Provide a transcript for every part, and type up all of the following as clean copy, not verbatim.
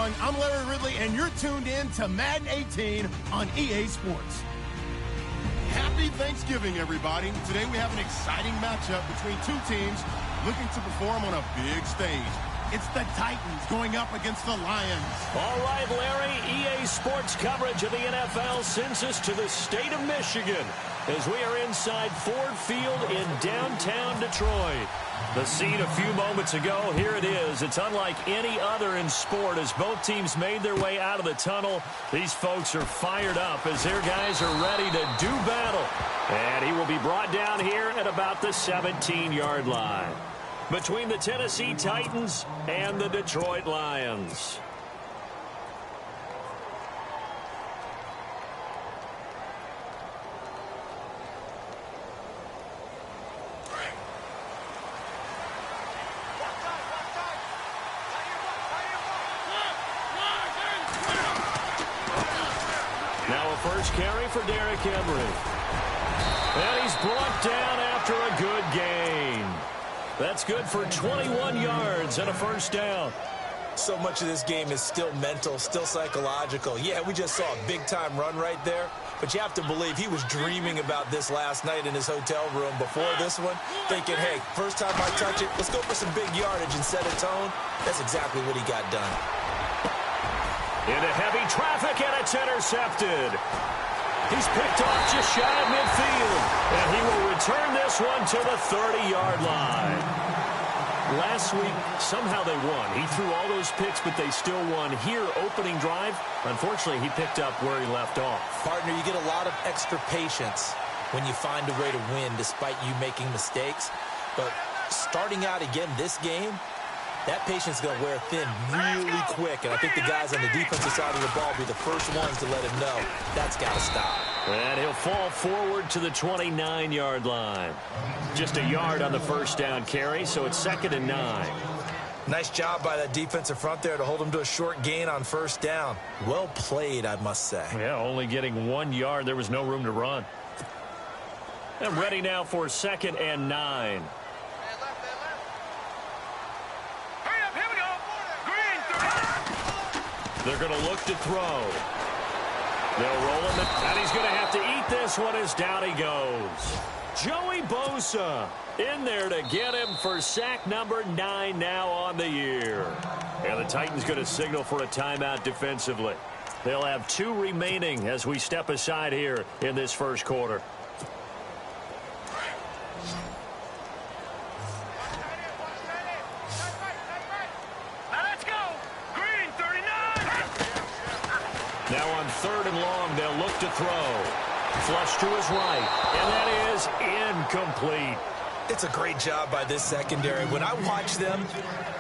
everyone. I'm Larry Ridley, and you're tuned in to Madden 18 on EA Sports. Happy Thanksgiving, everybody. Today we have an exciting matchup between two teams looking to perform on a big stage. It's the Titans going up against the Lions. All right, Larry, EA Sports coverage of the NFL sends us to the state of Michigan as we are inside Ford Field in downtown Detroit. The scene a few moments ago, here it is. It's unlike any other in sport as both teams made their way out of the tunnel. These folks are fired up as their guys are ready to do battle. And he will be brought down here at about the 17-yard line. Between the Tennessee Titans and the Detroit Lions. Now a first carry for Derrick Henry. And he's brought down after a good gain. That's good for 21 yards and a first down. So much of this game is still mental, still psychological. Yeah, we just saw a big-time run right there, but you have to believe he was dreaming about this last night in his hotel room before this one, thinking, hey, first time I touch it, let's go for some big yardage and set a tone. That's exactly what he got done. Into heavy traffic, and it's intercepted. He's picked off just shy of midfield, and he will return this one to the 30-yard line. Last week, somehow they won. He threw all those picks, but they still won. Here, opening drive, unfortunately, he picked up where he left off. Partner, you get a lot of extra patience when you find a way to win despite you making mistakes. But starting out again this game, that patience is going to wear thin really quick, and I think the guys on the defensive side of the ball will be the first ones to let him know that's got to stop. And he'll fall forward to the 29-yard line. Just a yard on the first down carry, so it's 2nd and 9. Nice job by that defensive front there to hold him to a short gain on first down. Well played, I must say. Yeah, only getting 1 yard. There was no room to run. And ready now for 2nd and 9. They're going to look to throw. They'll roll him, and he's going to have to eat this one as down he goes. Joey Bosa in there to get him for sack number 9 now on the year. And the Titans going to signal for a timeout defensively. They'll have 2 remaining as we step aside here in this first quarter. Now on 3rd and long, they'll look to throw. Flush to his right, and that is incomplete. It's a great job by this secondary. When I watch them,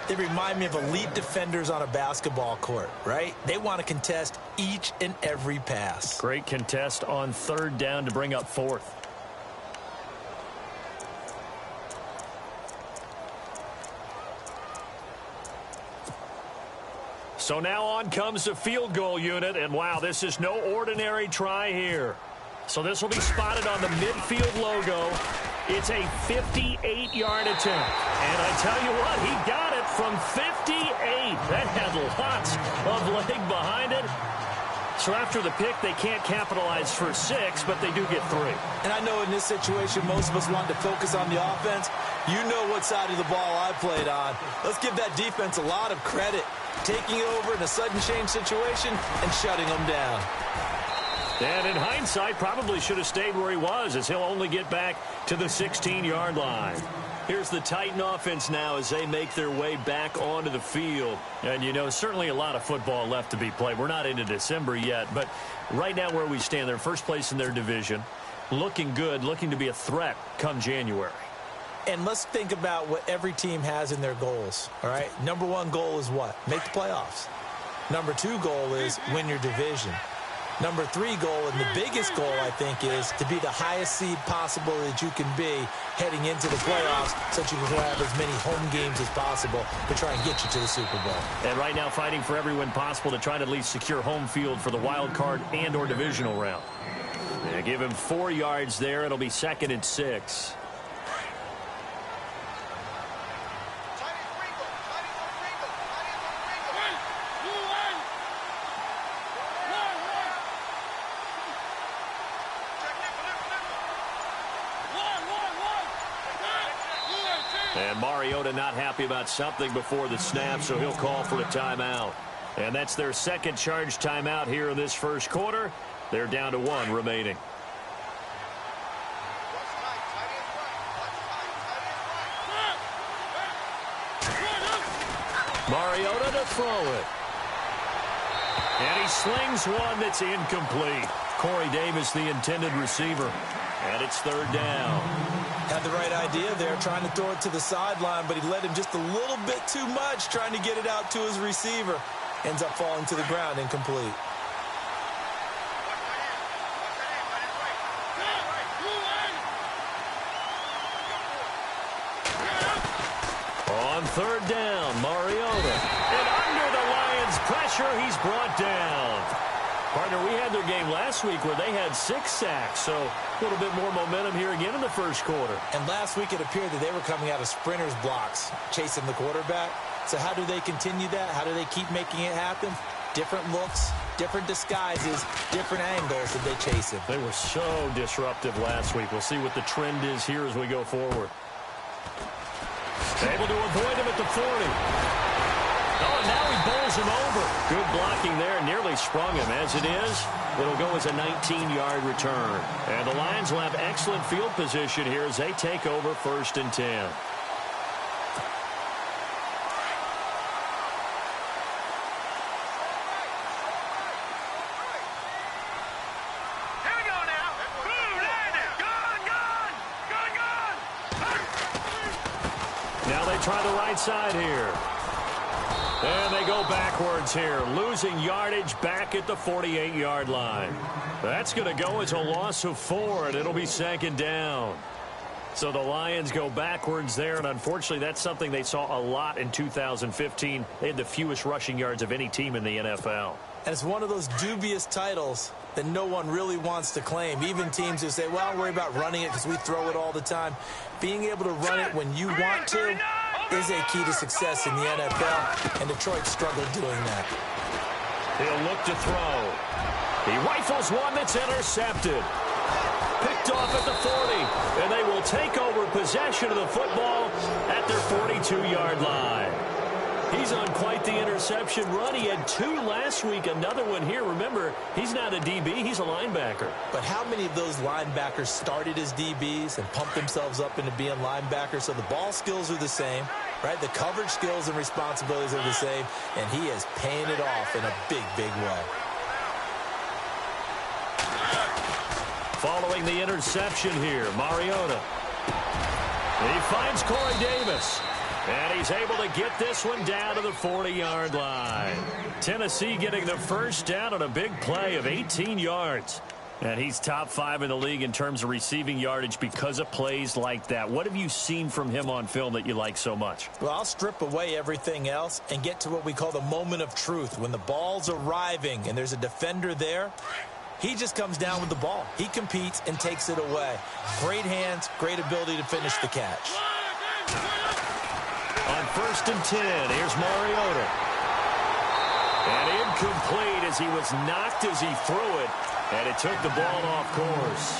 they remind me of elite defenders on a basketball court, right? They want to contest each and every pass. Great contest on 3rd down to bring up 4th. So now on comes the field goal unit, and wow, this is no ordinary try here. So this will be spotted on the midfield logo. It's a 58-yard attempt. And I tell you what, he got it from 58. That had lots of leg behind it. So after the pick, they can't capitalize for 6, but they do get 3. And I know in this situation, most of us want to focus on the offense. You know what side of the ball I played on. Let's give that defense a lot of credit. Taking over in a sudden change situation and shutting them down. And in hindsight, probably should have stayed where he was as he'll only get back to the 16-yard line. Here's the Titan offense now as they make their way back onto the field. And, you know, certainly a lot of football left to be played. We're not into December yet, but right now where we stand, they're first place in their division. Looking good, looking to be a threat come January. And let's think about what every team has in their goals, all right? Number 1 goal is what? Make the playoffs. Number 2 goal is win your division. Number 3 goal, and the biggest goal, I think, is to be the highest seed possible that you can be heading into the playoffs so that you can have as many home games as possible to try and get you to the Super Bowl. And right now fighting for every win possible to try to at least secure home field for the wild card and or divisional round. Yeah, give him 4 yards there. It'll be 2nd and 6. And Mariota not happy about something before the snap, so he'll call for a timeout. And that's their second charge timeout here in this first quarter. They're down to 1 remaining. Mariota to throw it. And he slings one that's incomplete. Corey Davis, the intended receiver. And it's 3rd down. Had the right idea there, trying to throw it to the sideline, but he led him just a little bit too much, trying to get it out to his receiver. Ends up falling to the ground, incomplete. On 3rd down, Mariota. And under the Lions' pressure, he's brought down. Partner, we had their game last week where they had 6 sacks, so a little bit more momentum here again in the first quarter. And last week it appeared that they were coming out of sprinters blocks, chasing the quarterback. So how do they continue that? How do they keep making it happen? Different looks, different disguises, different angles that they chase him. They were so disruptive last week. We'll see what the trend is here as we go forward. Able to avoid him at the 40. Oh, and now he bowls him over. Good blocking there. Nearly sprung him. As it is, it'll go as a 19-yard return. And the Lions will have excellent field position here as they take over 1st and 10. Now they try the right side here. And they go backwards here, losing yardage back at the 48-yard line. That's going to go as a loss of 4, and it'll be 2nd down. So the Lions go backwards there, and unfortunately that's something they saw a lot in 2015. They had the fewest rushing yards of any team in the NFL. And it's one of those dubious titles that no one really wants to claim. Even teams who say, well, don't worry about running it because we throw it all the time. Being able to run it when you want to is a key to success in the NFL, and Detroit struggled doing that. He'll look to throw. He rifles one that's intercepted. Picked off at the 40, and they will take over possession of the football at their 42-yard line. He's on quite the interception run. He had 2 last week, another one here. Remember, he's not a DB, he's a linebacker. But how many of those linebackers started as DBs and pumped themselves up into being linebackers? So the ball skills are the same, right? The coverage skills and responsibilities are the same, and he is paying it off in a big, big way. Following the interception here, Mariota. He finds Corey Davis. And he's able to get this one down to the 40-yard line. Tennessee getting the 1st down on a big play of 18 yards. And he's top 5 in the league in terms of receiving yardage because of plays like that. What have you seen from him on film that you like so much? Well, I'll strip away everything else and get to what we call the moment of truth. When the ball's arriving and there's a defender there, he just comes down with the ball. He competes and takes it away. Great hands, great ability to finish the catch. On 1st and 10, here's Mariota. And incomplete as he was knocked as he threw it, and it took the ball off course.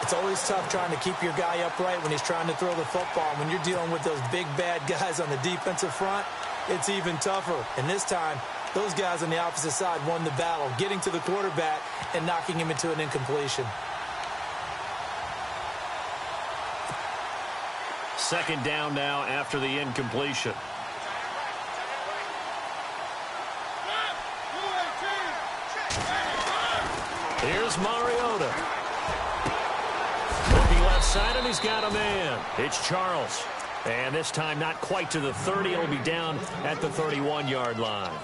It's always tough trying to keep your guy upright when he's trying to throw the football. When you're dealing with those big, bad guys on the defensive front, it's even tougher. And this time, those guys on the opposite side won the battle, getting to the quarterback and knocking him into an incompletion. 2nd down now after the incompletion. Here's Mariota. Looking left side, and he's got a man. It's Charles. And this time not quite to the 30. It'll be down at the 31-yard line.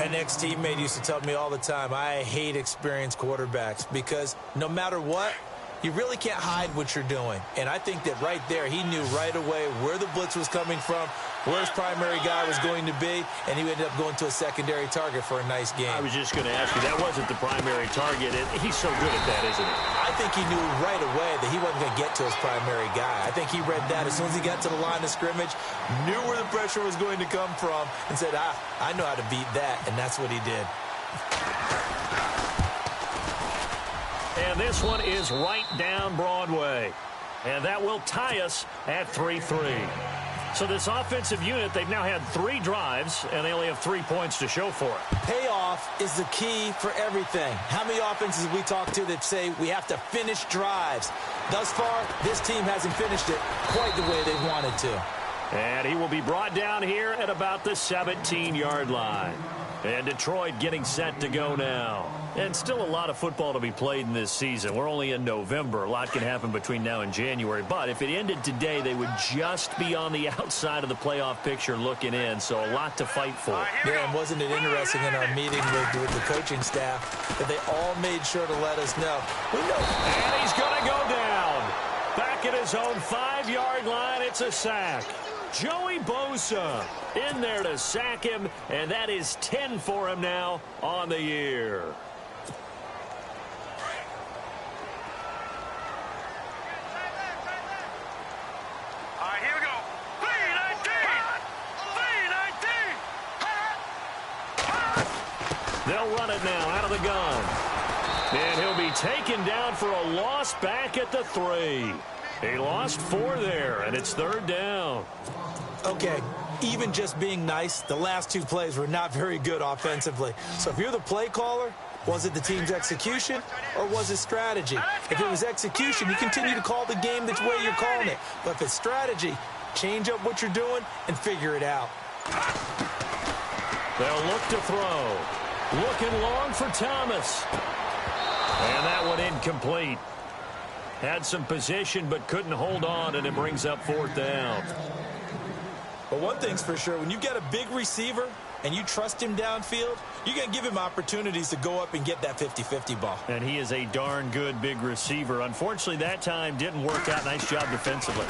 An ex-teammate used to tell me all the time, I hate experienced quarterbacks because no matter what, you really can't hide what you're doing. And I think that right there, he knew right away where the blitz was coming from, where his primary guy was going to be, and he ended up going to a secondary target for a nice game. I was just going to ask you, that wasn't the primary target. He's so good at that, isn't he? I think he knew right away that he wasn't going to get to his primary guy. I think he read that as soon as he got to the line of scrimmage, knew where the pressure was going to come from, and said, I know how to beat that, and that's what he did. And this one is right down Broadway. And that will tie us at 3-3. So this offensive unit, they've now had 3 drives, and they only have 3 points to show for it. Payoff is the key for everything. How many offenses we talk to that say we have to finish drives? Thus far, this team hasn't finished it quite the way they wanted to. And he will be brought down here at about the 17-yard line. And Detroit getting set to go now. And still a lot of football to be played in this season. We're only in November. A lot can happen between now and January. But if it ended today, they would just be on the outside of the playoff picture looking in. So a lot to fight for. Yeah, and wasn't it interesting in our meeting with the coaching staff that they all made sure to let us know. We know. And he's going to go down. Back at his own 5-yard line, it's a sack. Joey Bosa in there to sack him, and that is 10 for him now on the year. All right, here we go. They'll run it now out of the gun. And he'll be taken down for a loss back at the 3. He lost 4 there, and it's 3rd down. Okay, even just being nice, the last 2 plays were not very good offensively. So if you're the play caller, was it the team's execution or was it strategy? If it was execution, you continue to call the game the way you're calling it. But if it's strategy, change up what you're doing and figure it out. They'll look to throw. Looking long for Thomas. And that one incomplete. Had some position but couldn't hold on, and it brings up 4th down. But one thing's for sure, when you've got a big receiver and you trust him downfield, you're going to give him opportunities to go up and get that 50-50 ball. And he is a darn good big receiver. Unfortunately, that time didn't work out. Nice job defensively.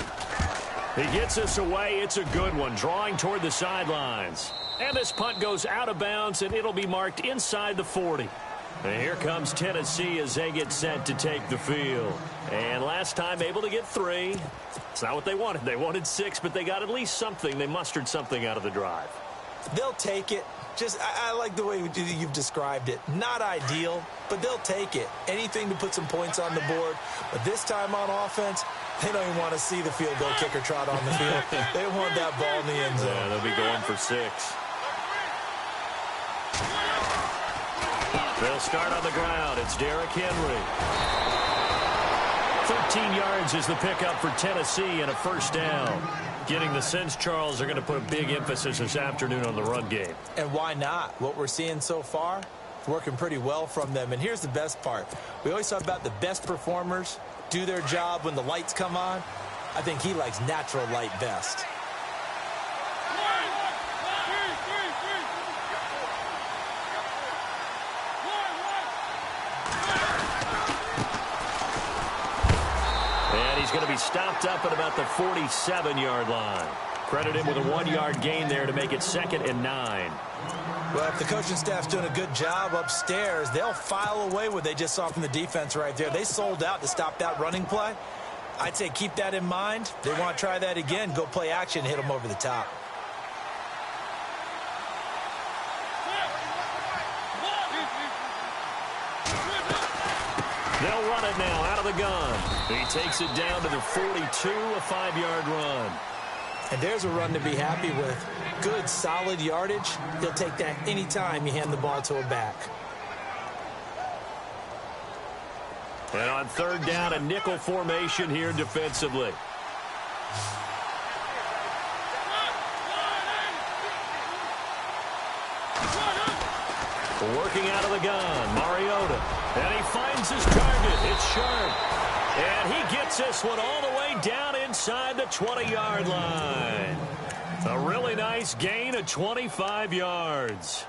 He gets us away. It's a good one, drawing toward the sidelines. And this punt goes out of bounds, and it'll be marked inside the 40. And here comes Tennessee as they get set to take the field. And last time able to get 3. It's not what they wanted. They wanted 6, but they got at least something. They mustered something out of the drive. They'll take it. I like the way you've described it. Not ideal, but they'll take it. Anything to put some points on the board. But this time on offense, they don't even want to see the field goal kicker trot on the field. They want that ball in the end zone. Yeah, they'll be going for 6. They'll start on the ground. It's Derrick Henry. 13 yards is the pickup for Tennessee and a 1st down. Getting the sense, Charles, they're going to put a big emphasis this afternoon on the run game. And why not? What we're seeing so far, working pretty well from them. And here's the best part. We always talk about the best performers do their job when the lights come on. I think he likes natural light best. He's going to be stopped up at about the 47-yard line. Credit him with a 1-yard gain there to make it 2nd and 9. Well, if the coaching staff's doing a good job upstairs, they'll file away what they just saw from the defense right there. They sold out to stop that running play. I'd say keep that in mind. They want to try that again. Go play action, hit them over the top. They'll run it now out of the gun. He takes it down to the 42, a 5-yard run. And there's a run to be happy with. Good, solid yardage. He'll take that anytime you hand the ball to a back. And on 3rd down, a nickel formation here defensively. Working out of the gun, Mariota. And he finds his target. It's Sharp. And he gets this one all the way down inside the 20-yard line. A really nice gain of 25 yards.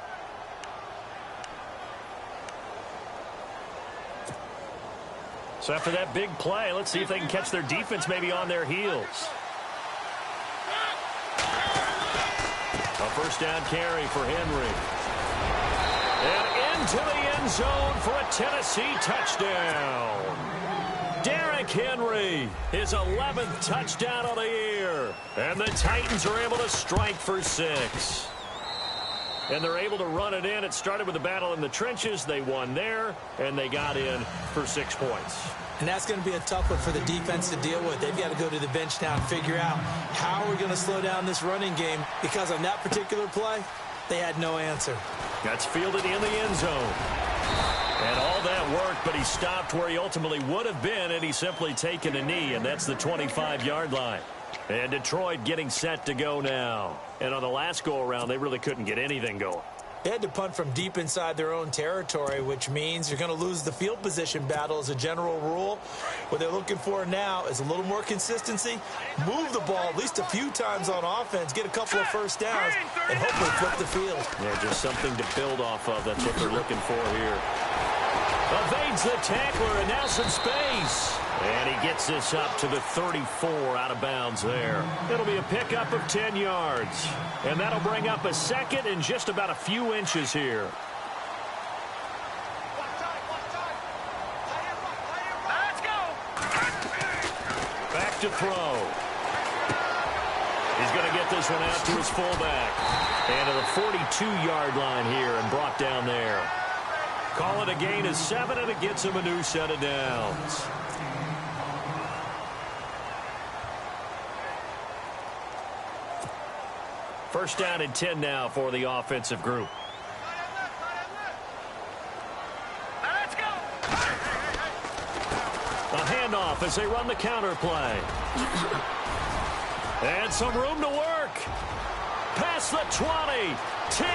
So after that big play, let's see if they can catch their defense maybe on their heels. A 1st down carry for Henry. And into the end zone for a Tennessee touchdown. Derrick Henry, his 11th touchdown of the year. And the Titans are able to strike for 6. and they're able to run it in. It started with a battle in the trenches. They won there, and they got in for 6 points. And that's going to be a tough one for the defense to deal with. They've got to go to the bench now and figure out how are we going to slow down this running game, because on that particular play, they had no answer. That's fielded in the end zone. And all that worked, but he stopped where he ultimately would have been, and he's simply taken a knee, and that's the 25-yard line. And Detroit getting set to go now. And on the last go-around, they really couldn't get anything going. They had to punt from deep inside their own territory, which means you're going to lose the field position battle as a general rule. What they're looking for now is a little more consistency, move the ball at least a few times on offense, get a couple of first downs, and hopefully flip the field. Yeah, just something to build off of. That's what they're looking for here. Evades the tackler, and now some space. And he gets this up to the 34 out of bounds there. It'll be a pickup of 10 yards. And that'll bring up a second and just about a few inches here. Let's go. Back to throw. He's going to get this one out to his fullback. And to the 42-yard line here and brought down there. Call it a gain of 7, and it gets him a new set of downs. First down and 10 now for the offensive group. Let's go. A handoff as they run the counter play. And some room to work. Past the 20, 10,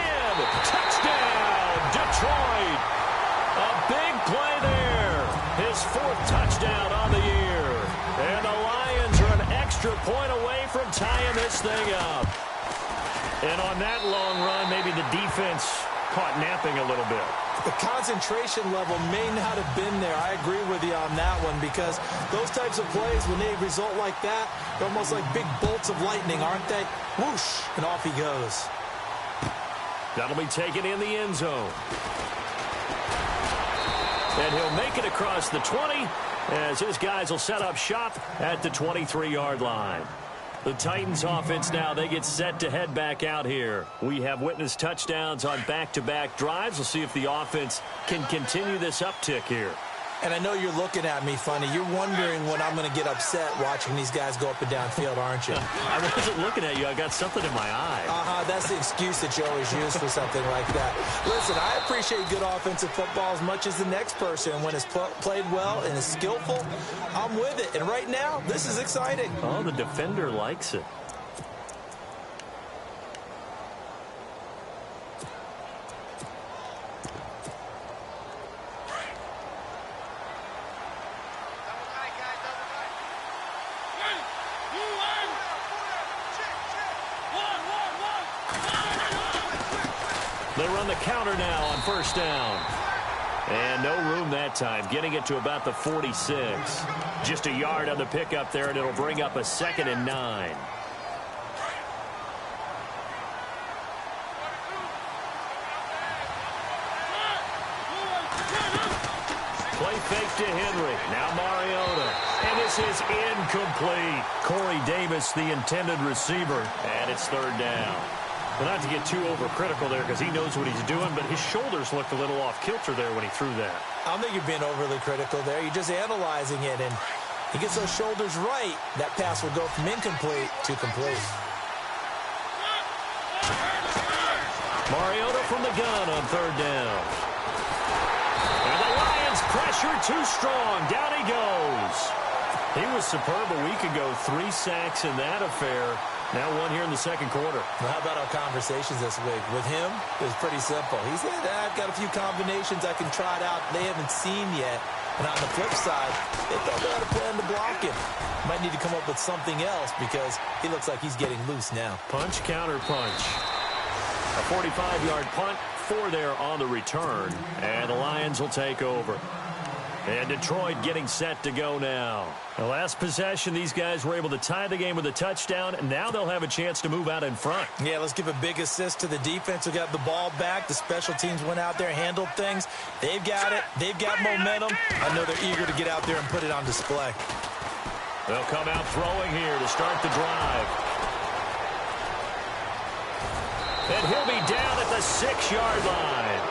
touchdown, Detroit. A big play there. His 4th touchdown on the year. And the Lions are an extra point away from tying this thing up. And on that long run, maybe the defense caught napping a little bit. The concentration level may not have been there. I agree with you on that one, because those types of plays, when they result like that, they're almost like big bolts of lightning, aren't they? Whoosh, and off he goes. That'll be taken in the end zone. And he'll make it across the 20 as his guys will set up shop at the 23-yard line. The Titans offense now, they get set to head back out here. We have witnessed touchdowns on back-to-back drives. We'll see if the offense can continue this uptick here. And I know you're looking at me funny. You're wondering when I'm going to get upset watching these guys go up and down field, aren't you? I wasn't looking at you. I got something in my eye. That's the excuse that you always use for something like that. Listen, I appreciate good offensive football as much as the next person. When it's played well and is skillful, I'm with it. And right now, this is exciting. Oh, the defender likes it. They run the counter now on first down. And no room that time, getting it to about the 46. Just a yard on the pickup there, and it'll bring up a 2nd and 9. Play fake to Henry. Now Mariota. And this is incomplete. Corey Davis, the intended receiver. And it's 3rd down. Well, not to get too overcritical there because he knows what he's doing, but his shoulders looked a little off kilter there when he threw that. I don't think you're being overly critical there. You're just analyzing it, and he gets those shoulders right. That pass will go from incomplete to complete. Mariota from the gun on 3rd down. And the Lions pressure too strong. Down he goes. He was superb a week ago. 3 sacks in that affair. Now 1 here in the 2nd quarter. Well, how about our conversations this week? With him, it was pretty simple. He said, I've got a few combinations I can try it out they haven't seen yet. And on the flip side, they thought they had a plan to block him. Might need to come up with something else because he looks like he's getting loose now. Punch, counter punch. A 45-yard punt, 4 there on the return. And the Lions will take over. And Detroit getting set to go now. The last possession, these guys were able to tie the game with a touchdown, and now they'll have a chance to move out in front. Yeah, let's give a big assist to the defense who got the ball back. The special teams went out there, handled things. They've got it. They've got momentum. I know they're eager to get out there and put it on display. They'll come out throwing here to start the drive. And he'll be down at the 6-yard line.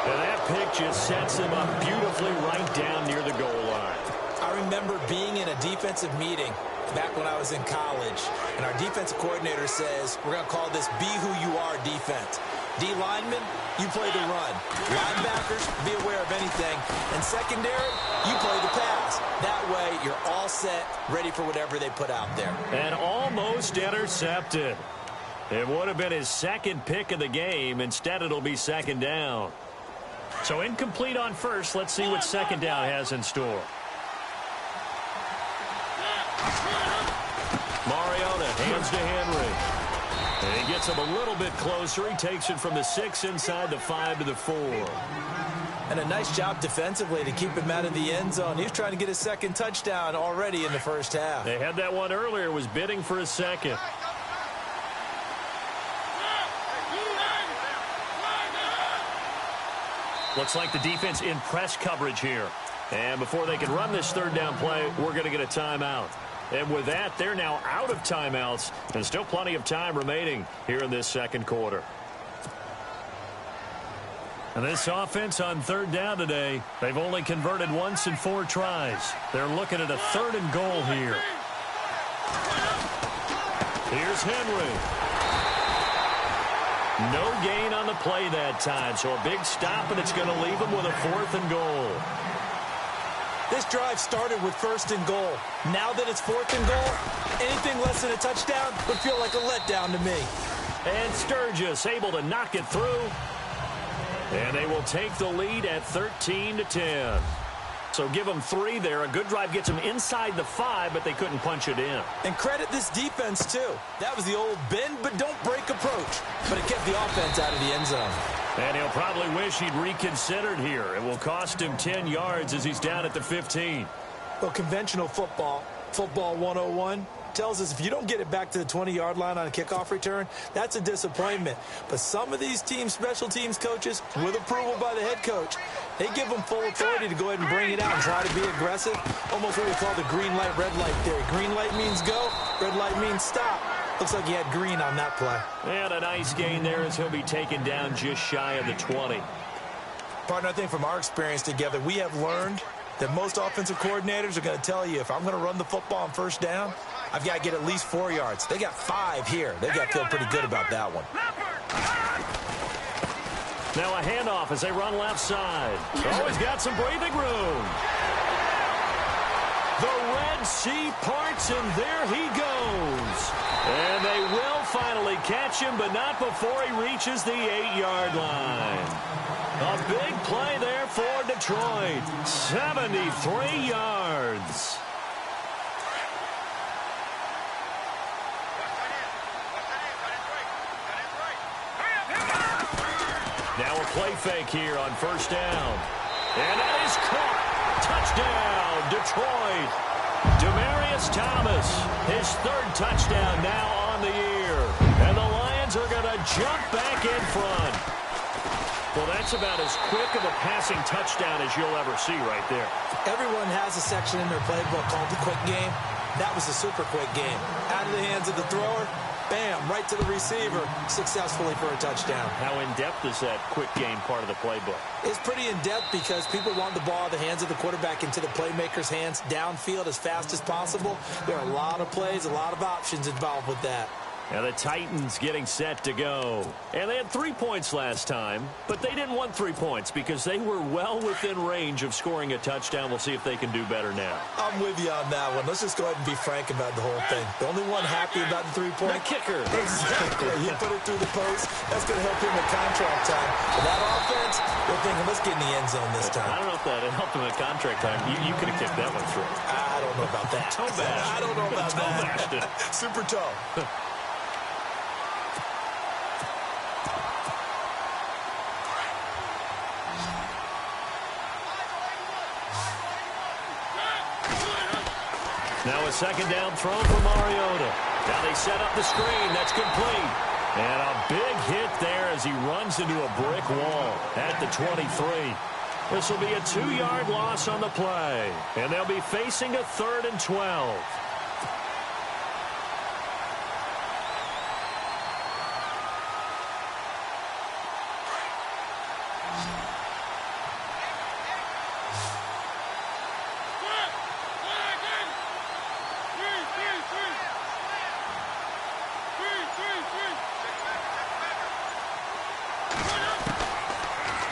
And that pick just sets him up beautifully right down near the goal line. I remember being in a defensive meeting back when I was in college, and our defensive coordinator says, we're going to call this be who you are defense. D linemen, you play the run. Linebackers, be aware of anything. And secondary, you play the pass. That way, you're all set, ready for whatever they put out there. And almost intercepted. It would have been his second pick of the game. Instead, it'll be second down. So incomplete on first. Let's see what second down has in store. Mariota hands to Henry. And he gets him a little bit closer. He takes it from the 6 inside the 5 to the 4. And a nice job defensively to keep him out of the end zone. He was trying to get his second touchdown already in the first half. They had that one earlier, was bidding for a second. Looks like the defense in press coverage here. And before they can run this third down play, we're going to get a timeout. And with that, they're now out of timeouts. And still plenty of time remaining here in this second quarter. And this offense on third down today, they've only converted once in 4 tries. They're looking at a 3rd and goal here. Here's Henry. No gain on the play that time, so a big stop, and it's going to leave them with a 4th and goal. This drive started with 1st and goal. Now that it's 4th and goal, anything less than a touchdown would feel like a letdown to me. And Sturgis able to knock it through. And they will take the lead at 13-10. So give them 3 there. A good drive gets them inside the 5, but they couldn't punch it in. And credit this defense, too. That was the old bend but don't break approach. But it kept the offense out of the end zone. And he'll probably wish he'd reconsidered here. It will cost him 10 yards as he's down at the 15. Well, conventional football 101, tells us if you don't get it back to the 20-yard line on a kickoff return, that's a disappointment. But some of these teams, special teams coaches, with approval by the head coach, they give them full authority to go ahead and bring it out and try to be aggressive. Almost what we call the green light, red light theory. Green light means go, red light means stop. Looks like he had green on that play. And a nice gain there as he'll be taken down just shy of the 20. Partner, I think from our experience together, we have learned that most offensive coordinators are going to tell you, if I'm going to run the football on first down, I've got to get at least 4 yards. They got 5 here. They've got to feel pretty good about that one. Now a handoff as they run left side. Always got some breathing room. The Red Sea parts, and there he goes. And they will finally catch him, but not before he reaches the 8-yard line. A big play there for Detroit. 73 yards. Now a play fake here on first down. And that is caught. Touchdown, Detroit. Demaryius Thomas, his 3rd touchdown now on the year. And the Lions are going to jump back in front. Well, that's about as quick of a passing touchdown as you'll ever see right there. Everyone has a section in their playbook called the quick game. That was a super quick game. Out of the hands of the thrower, bam, right to the receiver, successfully for a touchdown. How in-depth is that quick game part of the playbook? It's pretty in-depth because people want the ball out of the hands of the quarterback into the playmaker's hands downfield as fast as possible. There are a lot of plays, a lot of options involved with that. Now the Titans getting set to go. And they had 3 points last time, but they didn't want 3 points because they were well within range of scoring a touchdown. We'll see if they can do better now. I'm with you on that one. Let's just go ahead and be frank about the whole thing. The only one happy about the 3-point. The kicker. Exactly. He put it through the post. That's going to help him at contract time. For that offense, they're thinking, let's get in the end zone this time. I don't know if that helped him at contract time. You could have kicked that one through. I don't know about that. Toe bashed. I don't know about toe that. Bashed it. Super toe. Now a second down throw for Mariota. Now they set up the screen. That's complete. And a big hit there as he runs into a brick wall at the 23. This will be a 2-yard loss on the play. And they'll be facing a 3rd and 12.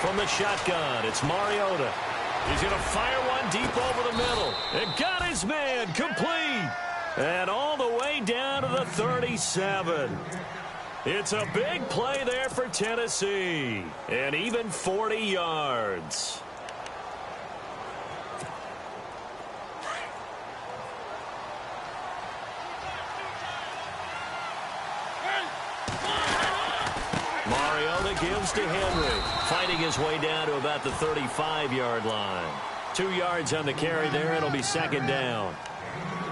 from the shotgun. It's Mariota. He's going to fire one deep over the middle. And got his man complete. And all the way down to the 37. It's a big play there for Tennessee. And even 40 yards. Mariota gives to Henry, fighting his way down to about the 35-yard line. 2 yards on the carry there. It'll be second down.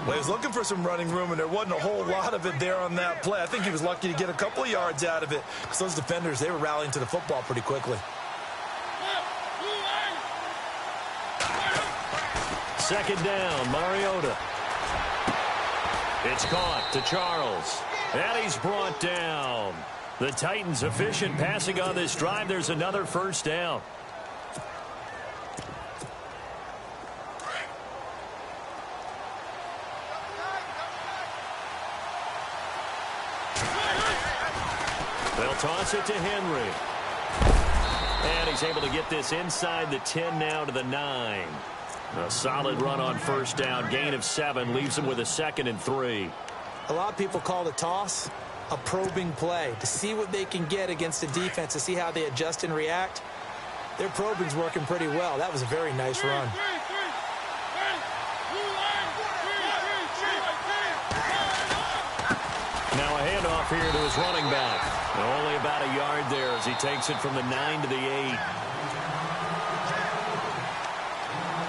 Well, he was looking for some running room, and there wasn't a whole lot of it there on that play. I think he was lucky to get a couple of yards out of it because those defenders, they were rallying to the football pretty quickly. Second down, Mariota. It's caught to Charles. And he's brought down. The Titans efficient passing on this drive. There's another first down. They'll toss it to Henry. And he's able to get this inside the 10 now to the 9. A solid run on first down. Gain of 7 leaves him with a 2nd and 3. A lot of people call the toss a probing play to see what they can get against the defense, to see how they adjust and react. Their probing's working pretty well. That was a very nice run. Now a handoff here to his running back. Only about a yard there as he takes it from the 9 to the 8.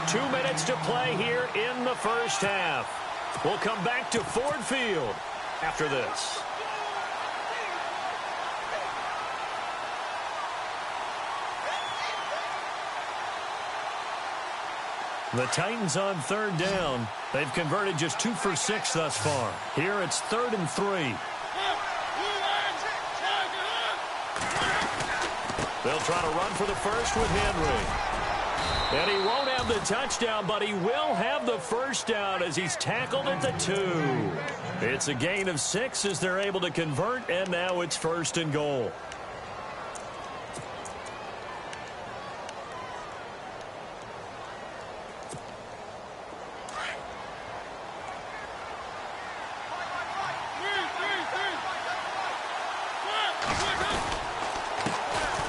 2 minutes to play here in the first half. We'll come back to Ford Field after this. The Titans on third down. They've converted just 2 for 6 thus far. Here it's 3rd and 3. They'll try to run for the first with Henry. And he won't have the touchdown, but he will have the first down as he's tackled at the 2. It's a gain of 6 as they're able to convert, and now it's 1st and goal.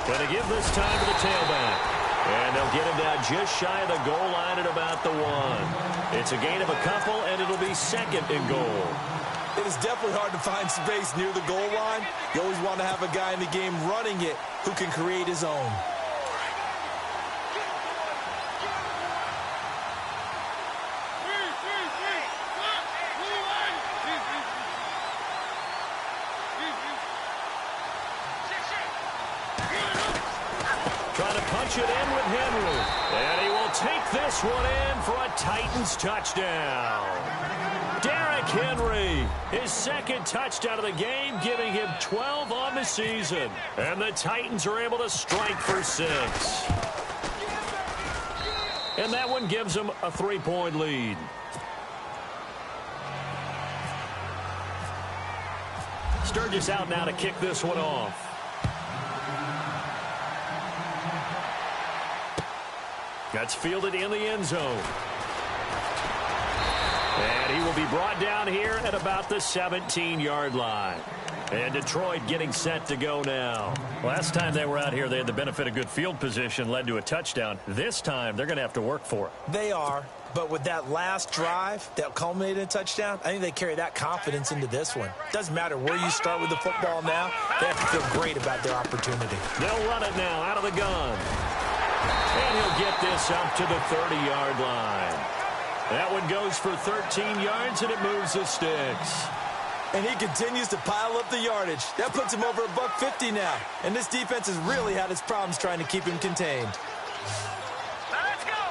Going to give this time to the tailback. And they'll get him down just shy of the goal line at about the 1. It's a gain of a couple, and it'll be 2nd and goal. It is definitely hard to find space near the goal line. You always want to have a guy in the game running it who can create his own. Trying to punch it in with Henry. And he will take this one in for a Titans touchdown. Derrick Henry, his 2nd touchdown of the game, giving him 12 on the season. And the Titans are able to strike for 6. And that one gives them a 3-point lead. Sturgis out now to kick this one off. That's fielded in the end zone. And he will be brought down here at about the 17-yard line. And Detroit getting set to go now. Last time they were out here, they had the benefit of good field position, led to a touchdown. This time, they're going to have to work for it. They are, but with that last drive that culminated in a touchdown, I think they carry that confidence into this one. Doesn't matter where you start with the football now, they have to feel great about their opportunity. They'll run it now out of the gun. And he'll get this up to the 30-yard line. That one goes for 13 yards, and it moves the sticks. And he continues to pile up the yardage. That puts him over $150 now. And this defense has really had its problems trying to keep him contained. Let's go.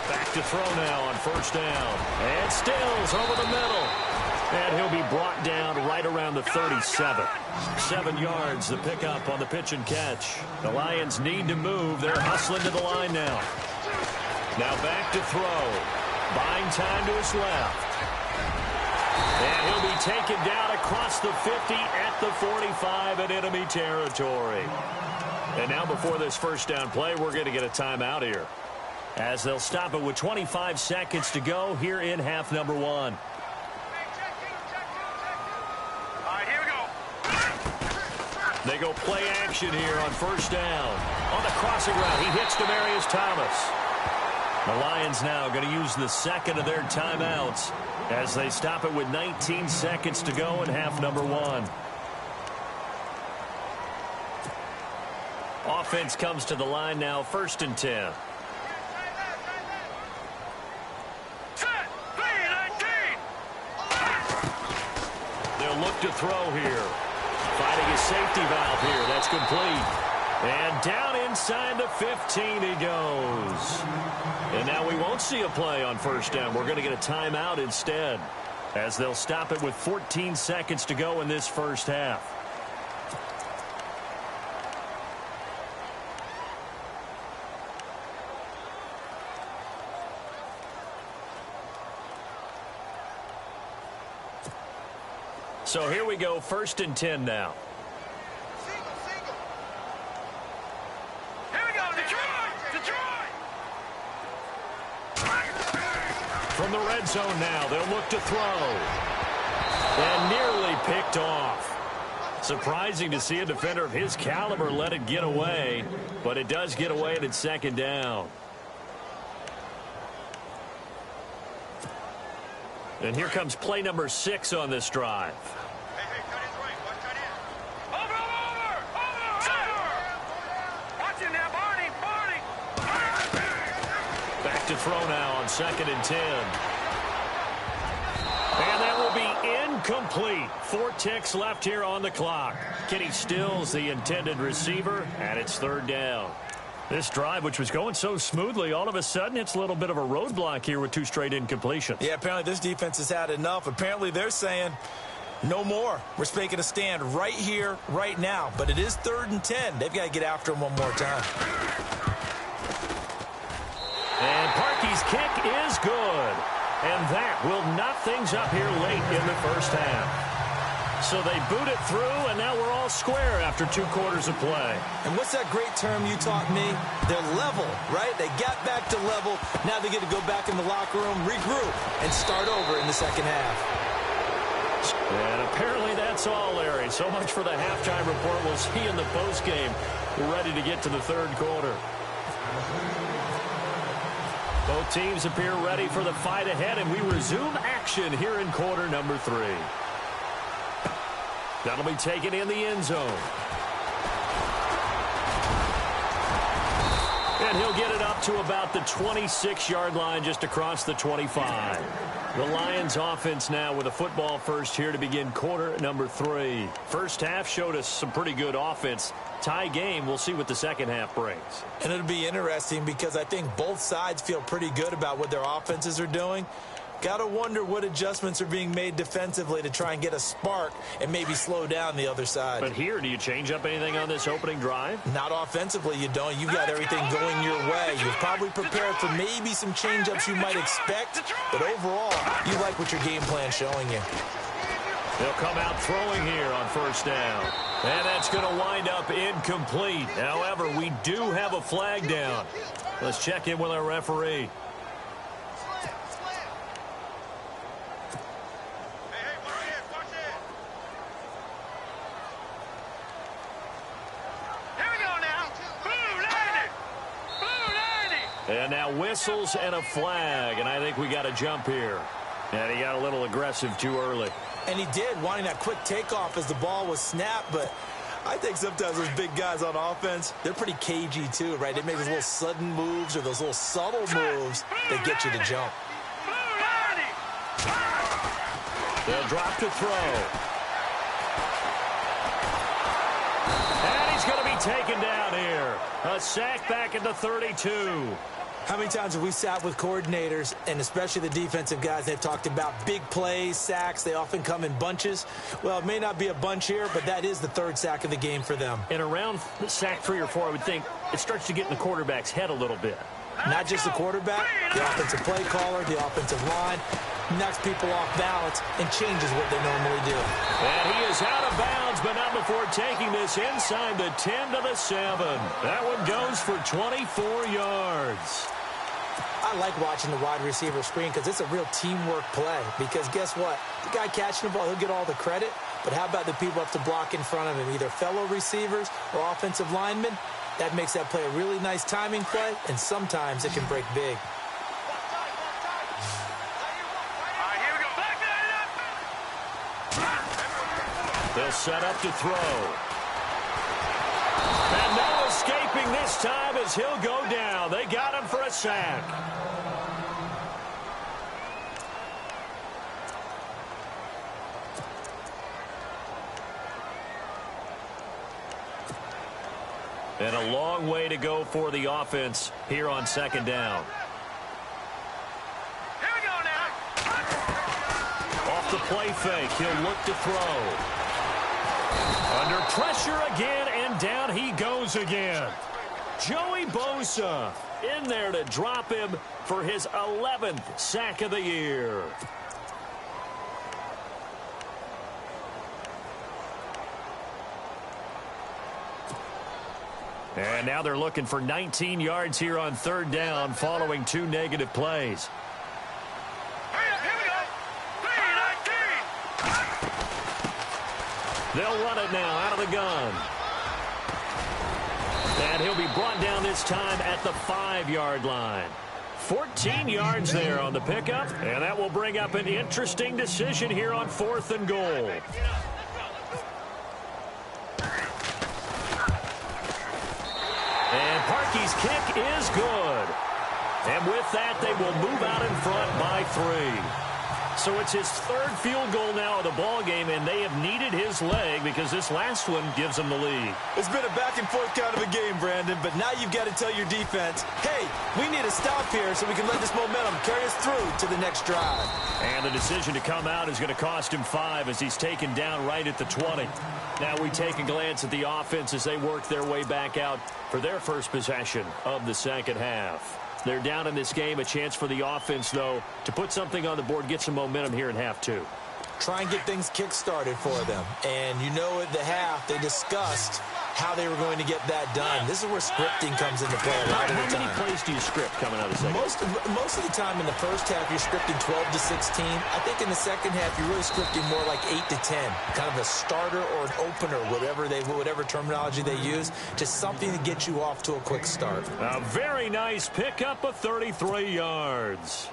Back to throw now on first down. And Stills over the middle. And he'll be brought down right around the 37. 7 yards, the pickup on the pitch and catch. The Lions need to move. They're hustling to the line now. Now back to throw. Buying time to his left. And he'll be taken down across the 50 at the 45 in enemy territory. And now before this first down play, we're going to get a timeout here, as they'll stop it with 25 seconds to go here in half number 1. All right, here we go. They go play action here on first down. On the crossing route, he hits Demaryius Thomas. The Lions now going to use the second of their timeouts as they stop it with 19 seconds to go in half number 1. Offense comes to the line now, 1st and 10. They'll look to throw here. Finding a safety valve here. That's complete. And down inside the 15 he goes. And now we won't see a play on first down. We're going to get a timeout instead, as they'll stop it with 14 seconds to go in this first half. So here we go, 1st and 10 now. Here we go, Detroit! Detroit! From the red zone now, they'll look to throw. And nearly picked off. Surprising to see a defender of his caliber let it get away, but it does get away and it's 2nd down. And here comes play number 6 on this drive. Hey, cut in right. Watch cut in. Over! Watch it now, Barney! Back to throw now on 2nd and 10. And that will be incomplete. 4 ticks left here on the clock. Kenny Stills, the intended receiver, and it's 3rd down. This drive, which was going so smoothly, all of a sudden it's a little bit of a roadblock here with 2 straight incompletions. Yeah, apparently this defense has had enough. Apparently they're saying no more. We're making a stand right here, right now. But it is 3rd and 10. They've got to get after him one more time. And Parkey's kick is good. And that will knock things up here late in the first half. So they boot it through, and now we're all square after 2 quarters of play. And what's that great term you taught me? They're level, right? They got back to level. Now they get to go back in the locker room, regroup, and start over in the second half. And apparently that's all, Larry. So much for the halftime report. We'll see you in the postgame. We're ready to get to the 3rd quarter. Both teams appear ready for the fight ahead, and we resume action here in quarter number 3. That'll be taken in the end zone. And he'll get it up to about the 26-yard line, just across the 25. The Lions offense now with a football first here to begin quarter number 3. First half showed us some pretty good offense. Tie game, we'll see what the second half brings. And it'll be interesting because I think both sides feel pretty good about what their offenses are doing. Got to wonder what adjustments are being made defensively to try and get a spark and maybe slow down the other side. But here, do you change up anything on this opening drive? Not offensively, you don't. You've got everything going your way. You've probably prepared for maybe some change-ups you might expect, but overall, you like what your game plan's showing you. They'll come out throwing here on first down. And that's going to wind up incomplete. However, we do have a flag down. Let's check in with our referee. And now whistles and a flag, and I think we got a jump here. And he got a little aggressive too early. And he did, wanting that quick takeoff as the ball was snapped, but I think sometimes those big guys on offense, they're pretty cagey too, right? They make those little sudden moves or those little subtle moves that get you to jump. They'll drop to throw. And he's going to be taken down here. A sack back at the 32. How many times have we sat with coordinators, and especially the defensive guys, they've talked about big plays, sacks. They often come in bunches. Well, it may not be a bunch here, but that is the 3rd sack of the game for them. And around sack 3 or 4, I would think it starts to get in the quarterback's head a little bit. Not just the quarterback, the offensive play caller, the offensive line. knocks people off balance, and changes what they normally do. And he is out of bounds, but not before taking this inside the 10 to the 7. That one goes for 24 yards. I like watching the wide receiver screen because it's a real teamwork play. Because guess what? The guy catching the ball, he'll get all the credit. But how about the people up to block in front of him, either fellow receivers or offensive linemen? That makes that play a really nice timing play, and sometimes it can break big. They'll set up to throw. And no escaping this time as he'll go down. They got him for a sack. And a long way to go for the offense here on second down. Here we go now. Off the play fake, he'll look to throw. Under pressure again, and down he goes again. Joey Bosa in there to drop him for his 11th sack of the year. And now they're looking for 19 yards here on third down following 2 negative plays. Here we go. 3-19. They'll run it now out of the gun. And he'll be brought down this time at the 5-yard line. 14 yards there on the pickup, and that will bring up an interesting decision here on 4th and goal. And Parkey's kick is good. And with that, they will move out in front by 3. So it's his 3rd field goal now of the ball game, and they have needed his leg because this last one gives them the lead. It's been a back-and-forth kind of a game, Brandon, but now you've got to tell your defense, hey, we need a stop here so we can let this momentum carry us through to the next drive. And the decision to come out is going to cost him 5 as he's taken down right at the 20. Now we take a glance at the offense as they work their way back out for their first possession of the second half. They're down in this game. A chance for the offense, though, to put something on the board, get some momentum here in half 2. Try and get things kick-started for them. And you know at the half, they discussed how they were going to get that done. This is where scripting comes into play a lot of the time. How many plays do you script coming out of the second? Most of the time in the first half, you're scripting 12 to 16. I think in the second half, you're really scripting more like 8 to 10. Kind of a starter or an opener, whatever terminology they use. Just something to get you off to a quick start. A very nice pickup of 33 yards.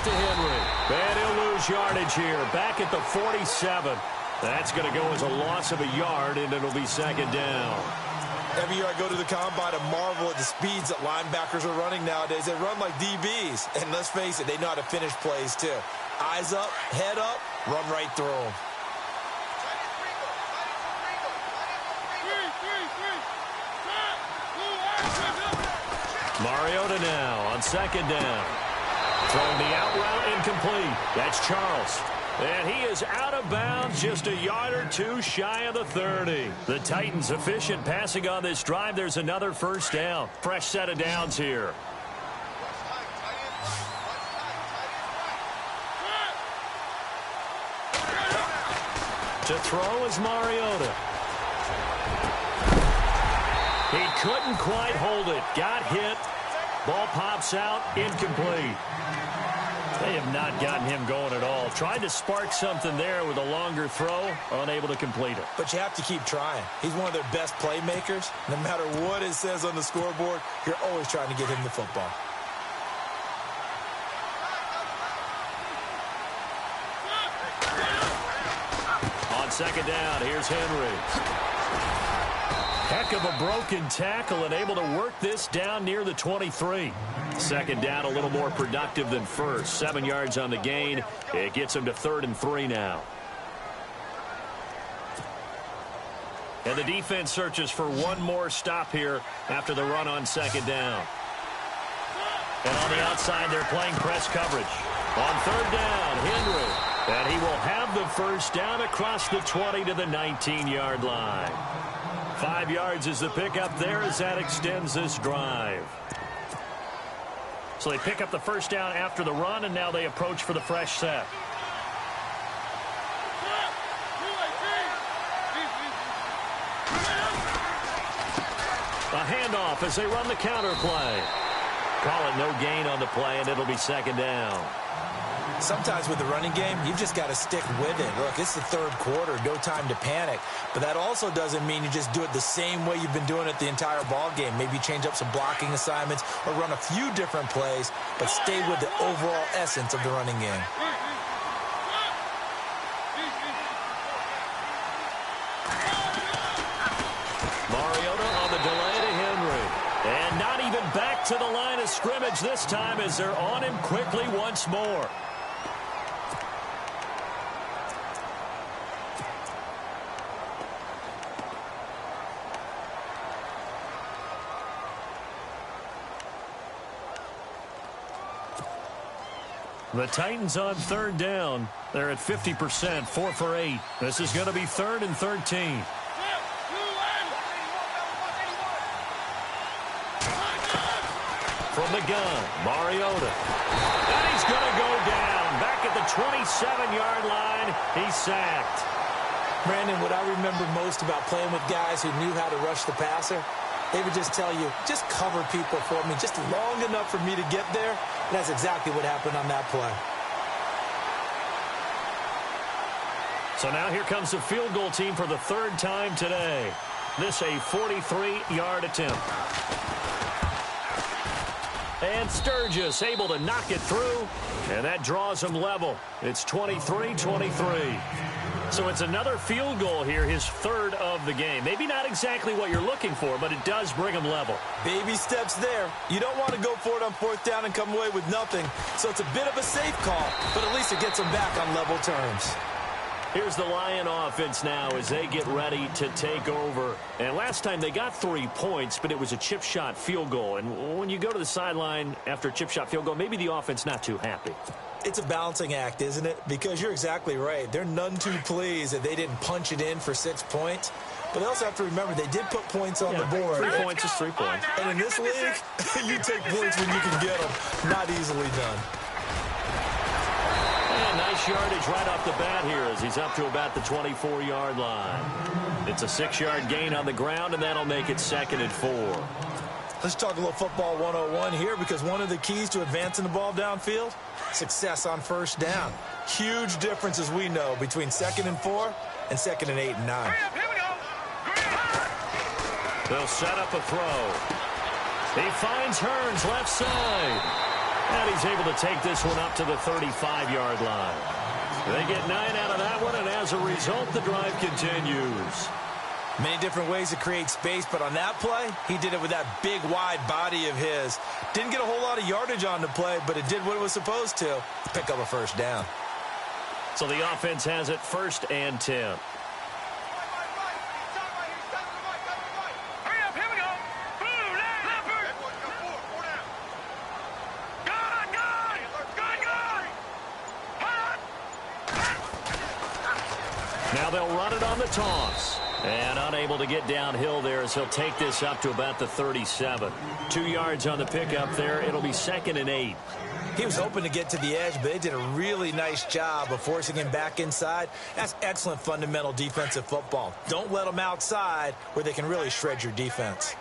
To Henry. And he'll lose yardage here. Back at the 47. That's going to go as a loss of a yard, and it'll be second down. Every year I go to the combine, I marvel at the speeds that linebackers are running nowadays. They run like DBs. And let's face it, they know how to finish plays too. Eyes up, head up, run right through them. Mariota now on second down. Throwing the out route incomplete. That's Charles. And he is out of bounds just a yard or 2 shy of the 30. The Titans efficient passing on this drive. There's another first down. Fresh set of downs here. To throw is Mariota. He couldn't quite hold it. Got hit. Ball pops out. Incomplete. They have not gotten him going at all. Tried to spark something there with a longer throw. Unable to complete it. But you have to keep trying. He's one of their best playmakers. No matter what it says on the scoreboard, you're always trying to get him the football. On second down, here's Henry. Heck of a broken tackle and able to work this down near the 23. Second down a little more productive than first. 7 yards on the gain. It gets him to 3rd and 3 now. And the defense searches for one more stop here after the run on second down. And on the outside, they're playing press coverage. On third down, Henry. And he will have the first down across the 20 to the 19-yard line. 5 yards is the pickup there as that extends this drive. So they pick up the first down after the run, and now they approach for the fresh set. A handoff as they run the counter play. Call it no gain on the play, and it'll be second down. Sometimes with the running game, you've just got to stick with it. Look, it's the third quarter, no time to panic. But that also doesn't mean you just do it the same way you've been doing it the entire ball game. Maybe change up some blocking assignments or run a few different plays, but stay with the overall essence of the running game. Mariota on the delay to Henry. And not even back to the line of scrimmage this time as they're on him quickly once more. The Titans on third down. They're at 50%, 4 for 8. This is going to be 3rd and 13. From the gun, Mariota. And he's going to go down. Back at the 27-yard line, he's sacked. Brandon, what I remember most about playing with guys who knew how to rush the passer, they would just tell you, just cover people for me just long enough for me to get there. And that's exactly what happened on that play. So now here comes the field goal team for the 3rd time today. This a 43-yard attempt. And Sturgis able to knock it through, and that draws him level. It's 23-23. So it's another field goal here, his 3rd of the game. Maybe not exactly what you're looking for, but it does bring him level. Baby steps there. You don't want to go for it on 4th down and come away with nothing. So it's a bit of a safe call, but at least it gets him back on level terms. Here's the Lion offense now as they get ready to take over. And last time they got 3 points, but it was a chip shot field goal. And when you go to the sideline after a chip shot field goal, maybe the offense not too happy. It's a balancing act, isn't it? Because you're exactly right. They're none too pleased that they didn't punch it in for 6 points. But they also have to remember they did put points on the board. 3 points is 3 points. And in this league, you take points when you can get them. Not easily done. And nice yardage right off the bat here as he's up to about the 24-yard line. It's a 6-yard gain on the ground, and that'll make it 2nd and 4. Let's talk a little football 101 here, because one of the keys to advancing the ball downfield, success on 1st down. Huge difference, as we know, between 2nd and 4 and 2nd and 8 and 9. They'll set up a throw. He finds Hearns left side. And he's able to take this one up to the 35-yard line. They get 9 out of that one, and as a result, the drive continues. Many different ways to create space, but on that play, he did it with that big, wide body of his. Didn't get a whole lot of yardage on the play, but it did what it was supposed to, pick up a 1st down. So the offense has it 1st and 10. Now they'll run it on the toss. And unable to get downhill there as he'll take this up to about the 37. 2 yards on the pickup there. It'll be 2nd and 8. He was hoping to get to the edge, but they did a really nice job of forcing him back inside. That's excellent fundamental defensive football. Don't let them outside where they can really shred your defense.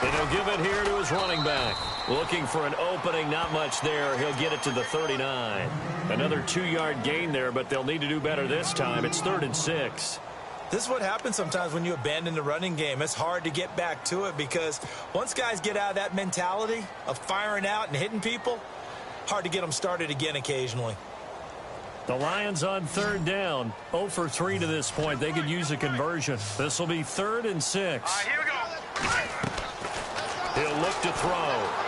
And he'll give it here to his running back. Looking for an opening, not much there. He'll get it to the 39. Another 2-yard gain there, but they'll need to do better this time. It's 3rd and 6. This is what happens sometimes when you abandon the running game. It's hard to get back to it because once guys get out of that mentality of firing out and hitting people, hard to get them started again occasionally. The Lions on 3rd down. 0 for 3 to this point. They could use a conversion. This will be 3rd and 6. All right, here we go. He'll look to throw.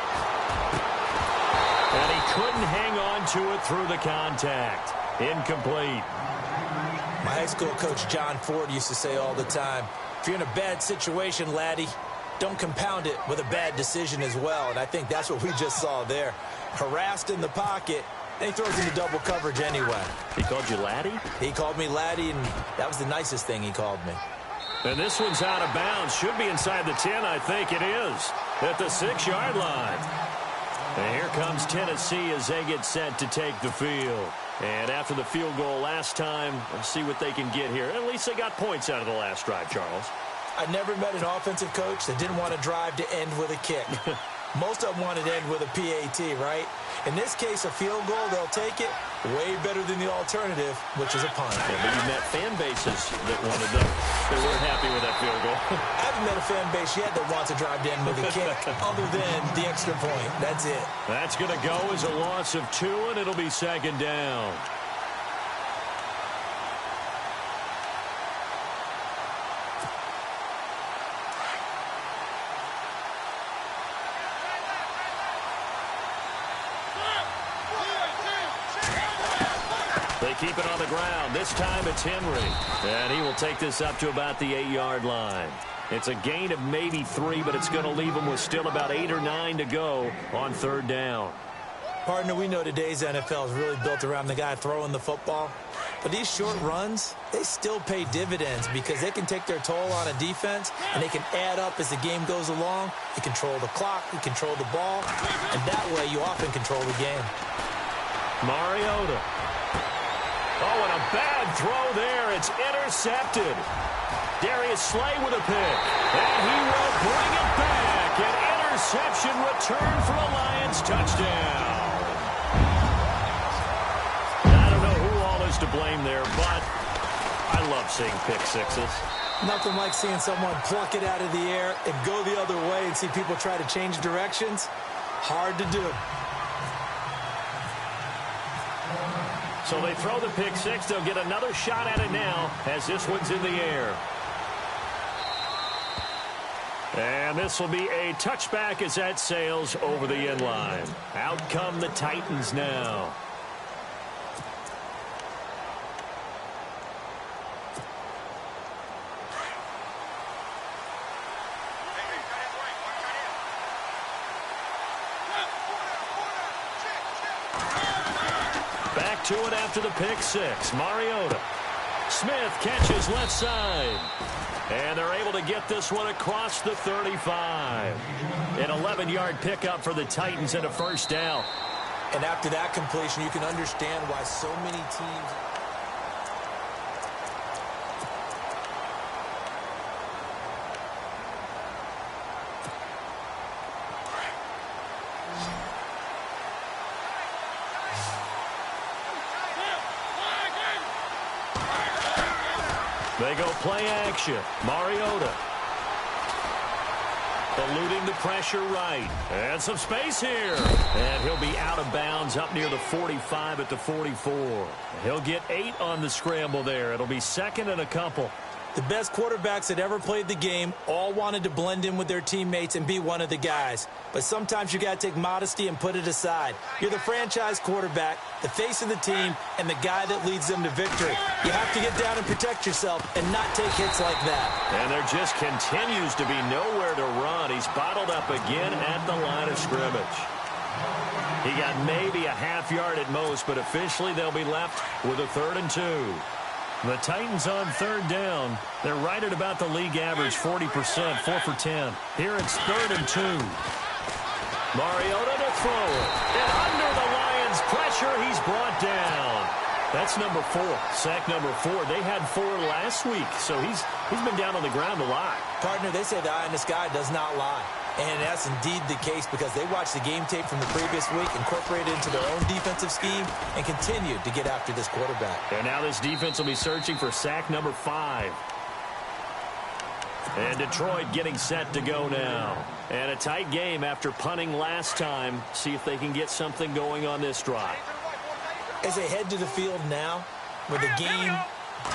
And he couldn't hang on to it through the contact. Incomplete. My high school coach, John Ford, used to say all the time, if you're in a bad situation, laddie, don't compound it with a bad decision as well. And I think that's what we just saw there. Harassed in the pocket, and he throws into double coverage anyway. He called you laddie? He called me laddie, and that was the nicest thing he called me. And this one's out of bounds. Should be inside the 10, I think it is, at the 6-yard line. And here comes Tennessee as they get set to take the field. And after the field goal last time, let's see what they can get here. At least they got points out of the last drive, Charles. I never met an offensive coach that didn't want to drive to end with a kick. Most of them wanted to end with a PAT, right? In this case, a field goal, they'll take it. Way better than the alternative, which is a punt. Yeah, but you met fan bases that wanted them. They weren't happy with that field goal. I haven't met a fan base yet that wants to drive to end with a kick, other than the extra point. That's it. That's going to go as a loss of 2, and it'll be second down. Keep it on the ground. This time it's Henry. And he will take this up to about the 8-yard line. It's a gain of maybe 3, but it's going to leave him with still about 8 or 9 to go on third down. Partner, we know today's NFL is really built around the guy throwing the football. But these short runs, they still pay dividends because they can take their toll on a defense, and they can add up as the game goes along. You control the clock, you control the ball, and that way you often control the game. Mariota. Oh, and a bad throw there. It's intercepted. Darius Slay with a pick. And he will bring it back. An interception return for a Lions touchdown. I don't know who all is to blame there, but I love seeing pick sixes. Nothing like seeing someone pluck it out of the air and go the other way and see people try to change directions. Hard to do. So they throw the pick six. They'll get another shot at it now as this one's in the air. And this will be a touchback as that sails over the end line. Out come the Titans now. Back to it after the pick six. Mariota. Smith catches left side. And they're able to get this one across the 35. An 11-yard pickup for the Titans and a first down. And after that completion, you can understand why so many teams... They go play action. Mariota. Eluding the pressure right. And some space here. And he'll be out of bounds up near the 45 at the 44. He'll get 8 on the scramble there. It'll be second and a couple. The best quarterbacks that ever played the game all wanted to blend in with their teammates and be one of the guys. But sometimes you got to take modesty and put it aside. You're the franchise quarterback, the face of the team, and the guy that leads them to victory. You have to get down and protect yourself and not take hits like that. And there just continues to be nowhere to run. He's bottled up again at the line of scrimmage. He got maybe a half yard at most, but officially they'll be left with a 3rd and 2. The Titans on third down. They're right at about the league average, 40%, 4 for 10. Here it's 3rd and 2. Mariota to throw it. And under the Lions' pressure, he's brought down. That's number 4, sack number 4. They had 4 last week, so he's been down on the ground a lot. Partner, they say the eye in the sky does not lie. And that's indeed the case because they watched the game tape from the previous week, incorporated into their own defensive scheme, and continued to get after this quarterback. And now this defense will be searching for sack number 5. And Detroit getting set to go now. And a tight game after punting last time. See if they can get something going on this drive. As they head to the field now, with the game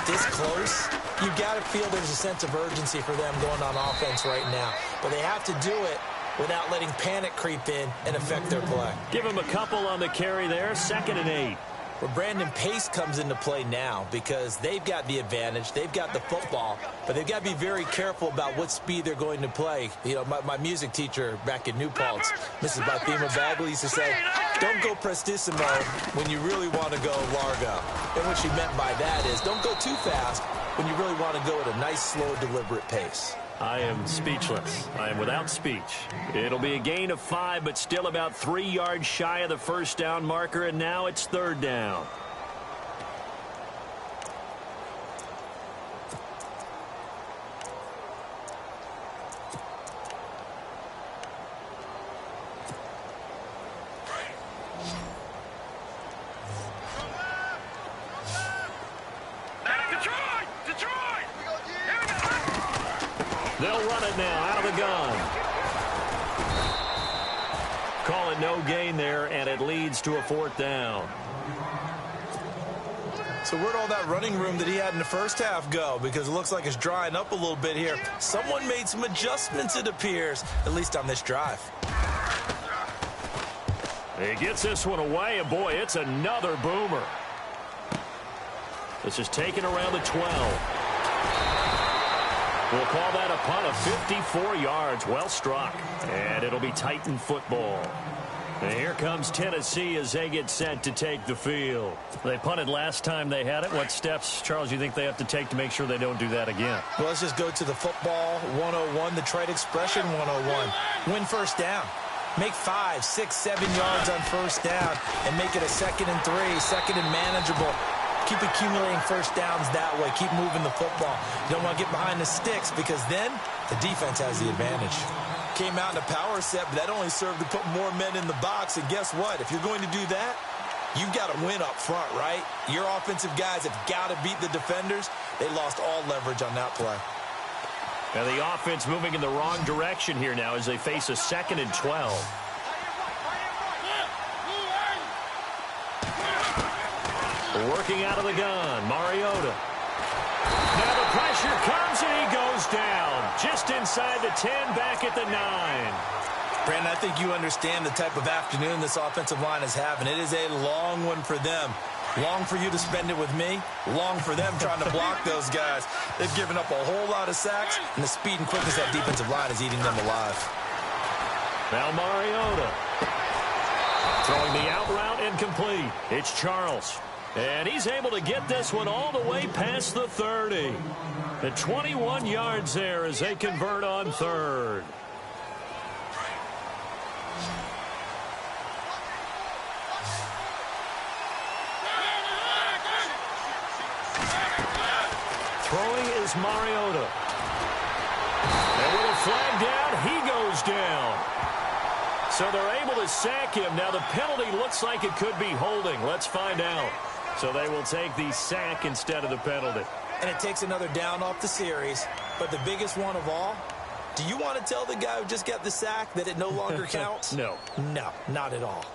this close, you've got to feel there's a sense of urgency for them going on offense right now. But they have to do it without letting panic creep in and affect their play. Give them a couple on the carry there, 2nd and 8. Well, Brandon, pace comes into play now because they've got the advantage. They've got the football, but they've got to be very careful about what speed they're going to play. You know, my music teacher back in New Paltz, Mrs. Bythema Bagley, used to say, don't go prestissimo when you really want to go largo. And what she meant by that is don't go too fast when you really want to go at a nice, slow, deliberate pace. I am speechless. I am without speech. It'll be a gain of 5, but still about 3 yards shy of the first down marker, and now it's 3rd down. They'll run it now out of the gun. Call it no gain there, and it leads to a 4th down. So where'd all that running room that he had in the first half go? Because it looks like it's drying up a little bit here. Someone made some adjustments, it appears, at least on this drive. He gets this one away, and boy, it's another boomer. This is taken around the 12. We'll call that a punt of 54 yards. Well struck. And it'll be Titan football. And here comes Tennessee as they get set to take the field. They punted last time they had it. What steps, Charles, you think they have to take to make sure they don't do that again? Well, let's just go to the football 101, the trade expression 101. Win first down. Make 5, 6, 7 yards on first down and make it a 2nd and 3, 2nd and manageable. Keep accumulating first downs that way. Keep moving the football. You don't want to get behind the sticks because then the defense has the advantage. Came out in a power set, but that only served to put more men in the box. And guess what? If you're going to do that, you've got to win up front, right? Your offensive guys have got to beat the defenders. They lost all leverage on that play. Now the offense moving in the wrong direction here now as they face a 2nd and 12. Working out of the gun, Mariota. Now the pressure comes and he goes down. Just inside the 10, back at the 9. Brandon, I think you understand the type of afternoon this offensive line is having. It is a long one for them. Long for you to spend it with me. Long for them trying to block those guys. They've given up a whole lot of sacks, and the speed and quickness of that defensive line is eating them alive. Now Mariota. Throwing the out route incomplete. It's Charles. And he's able to get this one all the way past the 30. The 21 yards there as they convert on 3rd. Throwing is Mariota. And with a flag down, he goes down. So they're able to sack him. Now the penalty looks like it could be holding. Let's find out. So they will take the sack instead of the penalty. And it takes another down off the series. But the biggest one of all, do you want to tell the guy who just got the sack that it no longer counts? No. No, not at all.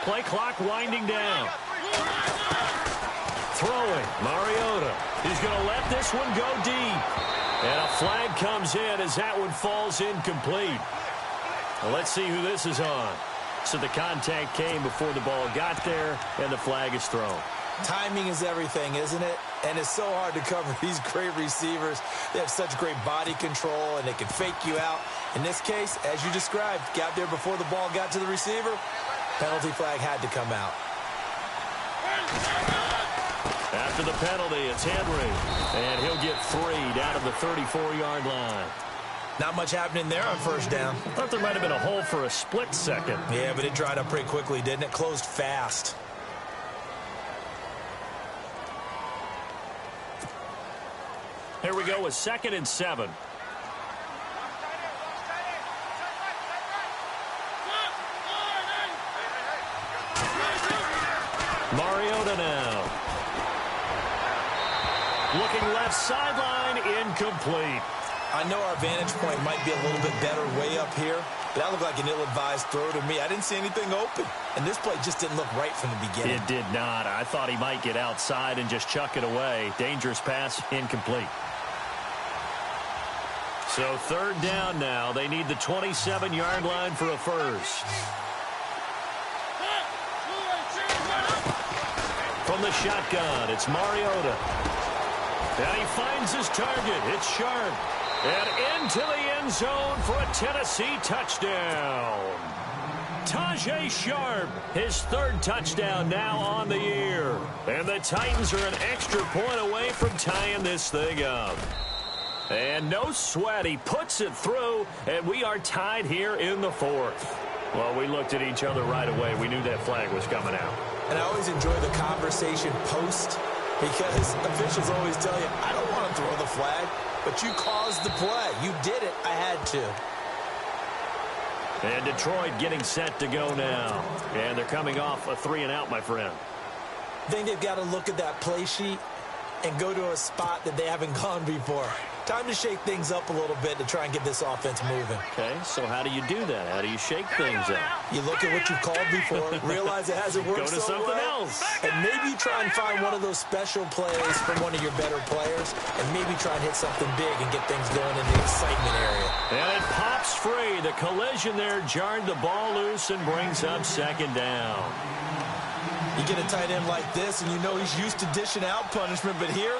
Play clock winding down. Throwing, Mariota. He's going to let this one go deep. And a flag comes in as that one falls incomplete. Well, let's see who this is on. So the contact came before the ball got there, and the flag is thrown. Timing is everything, isn't it? And it's so hard to cover these great receivers. They have such great body control, and they can fake you out. In this case, as you described, got there before the ball got to the receiver. Penalty flag had to come out. After the penalty, it's Henry. And he'll get 3 down to the 34-yard line. Not much happening there on first down. I thought there might have been a hole for a split second. Yeah, but it dried up pretty quickly, didn't it? Closed fast. Here we go with 2nd and 7. Mariota now. Looking left sideline, incomplete. I know our vantage point might be a little bit better way up here, but that looked like an ill-advised throw to me. I didn't see anything open, and this play just didn't look right from the beginning. It did not. I thought he might get outside and just chuck it away. Dangerous pass, incomplete. So third down now. They need the 27-yard line for a first. From the shotgun, it's Mariota. And he finds his target. It's Sharp. And into the end zone for a Tennessee touchdown. Tajay Sharp, his third touchdown now on the year. And the Titans are an extra point away from tying this thing up. And no sweat, he puts it through, and we are tied here in the fourth. Well, we looked at each other right away. We knew that flag was coming out. And I always enjoy the conversation post, because officials always tell you, I don't want to throw the flag, but you caused the play. You did it. I had to. And Detroit getting set to go now. And they're coming off a 3-and-out, my friend. I think they've got to look at that play sheet and go to a spot that they haven't gone before. Time to shake things up a little bit to try and get this offense moving. Okay, so how do you do that? How do you shake things up? You look at what you called before, realize it hasn't worked Go to something else. and maybe you try and find one of those special plays from one of your better players, and maybe try and hit something big and get things going in the excitement area. And it pops free. The collision there jarred the ball loose and brings up second down. You get a tight end like this, and you know he's used to dishing out punishment, but here,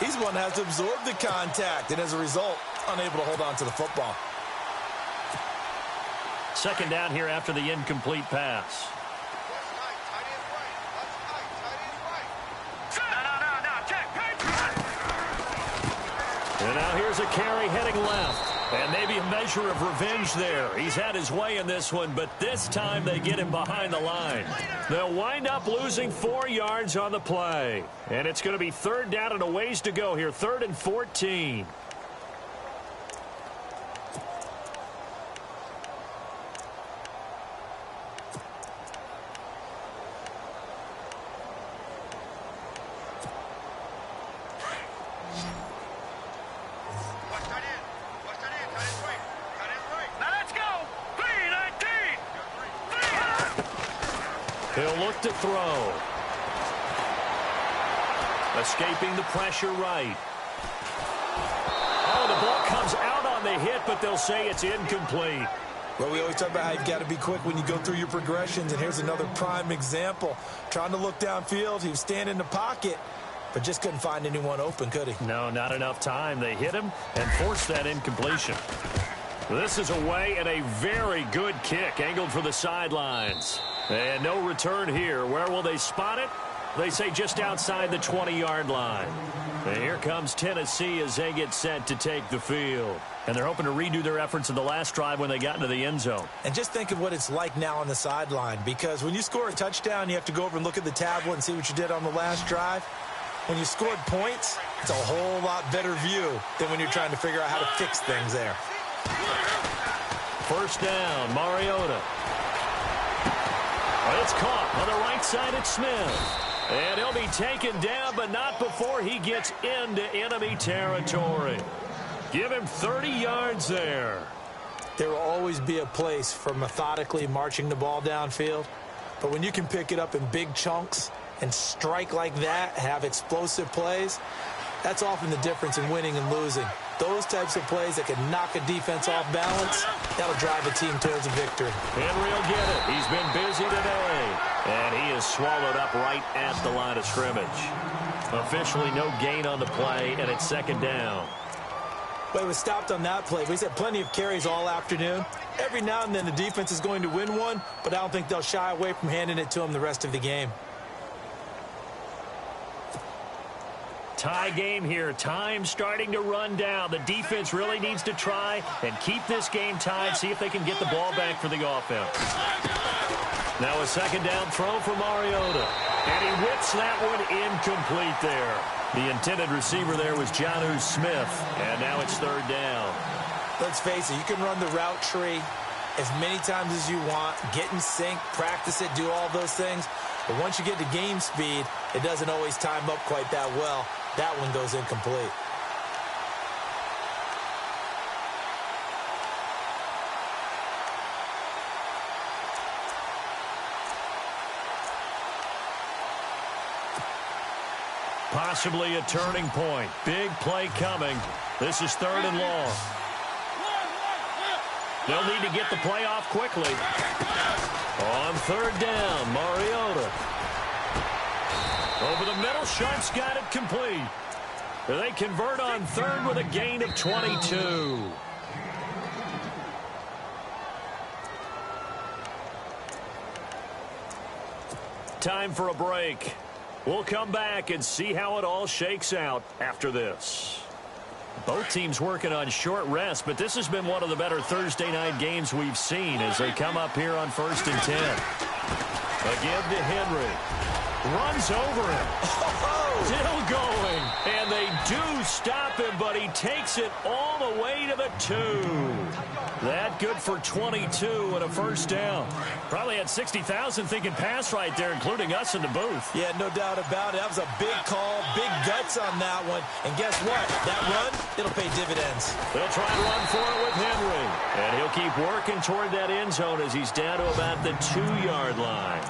he's one that has to absorb the contact, and as a result, unable to hold on to the football. Second down here after the incomplete pass. And now here's a carry heading left. And maybe a measure of revenge there. He's had his way in this one, but this time they get him behind the line. They'll wind up losing 4 yards on the play. And it's going to be third down and a ways to go here. 3rd and 14. He'll look to throw. Escaping the pressure right. Oh, the ball comes out on the hit, but they'll say it's incomplete. Well, we always talk about how you've got to be quick when you go through your progressions, and here's another prime example. Trying to look downfield, he was standing in the pocket, but just couldn't find anyone open, could he? No, not enough time. They hit him and forced that incompletion. This is away and a very good kick, angled for the sidelines. And no return here. Where will they spot it? They say just outside the 20-yard line. And here comes Tennessee as they get set to take the field. And they're hoping to redo their efforts in the last drive when they got into the end zone. And just think of what it's like now on the sideline, because when you score a touchdown, you have to go over and look at the tablet and see what you did on the last drive. When you scored points, it's a whole lot better view than when you're trying to figure out how to fix things there. First down, Mariota. It's caught on the right side at Smith. And he'll be taken down, but not before he gets into enemy territory. Give him 30 yards there. There will always be a place for methodically marching the ball downfield. But when you can pick it up in big chunks and strike like that, have explosive plays, that's often the difference in winning and losing. Those types of plays that can knock a defense off balance, that'll drive a team towards a victory. Henry will get it. He's been busy today. And he is swallowed up right at the line of scrimmage. Officially no gain on the play, and it's second down. But he was stopped on that play. He's had plenty of carries all afternoon. Every now and then the defense is going to win one, but I don't think they'll shy away from handing it to him the rest of the game. Tie game here. Time starting to run down. The defense really needs to try and keep this game tied, see if they can get the ball back for the offense. Now a second down throw for Mariota. And he whips that one incomplete there. The intended receiver there was Jonnu Smith. And now it's third down. Let's face it, you can run the route tree as many times as you want, get in sync, practice it, do all those things. But once you get to game speed, it doesn't always time up quite that well. That one goes incomplete. Possibly a turning point. Big play coming. This is 3rd and long. They'll need to get the play off quickly. On 3rd down, Mariota. Over the middle, Sharp's got it complete. They convert on 3rd with a gain of 22. Time for a break. We'll come back and see how it all shakes out after this. Both teams working on short rest, but this has been one of the better Thursday night games we've seen as they come up here on 1st and 10. Again to Henry. Runs over him. Still going. And they do stop him, but he takes it all the way to the 2. That good for 22 and a 1st down. Probably had 60,000 thinking pass right there, including us in the booth. Yeah, no doubt about it. That was a big call, big guts on that one. And guess what? That run, it'll pay dividends. They'll try and run for it with Henry. And he'll keep working toward that end zone as he's down to about the 2-yard line.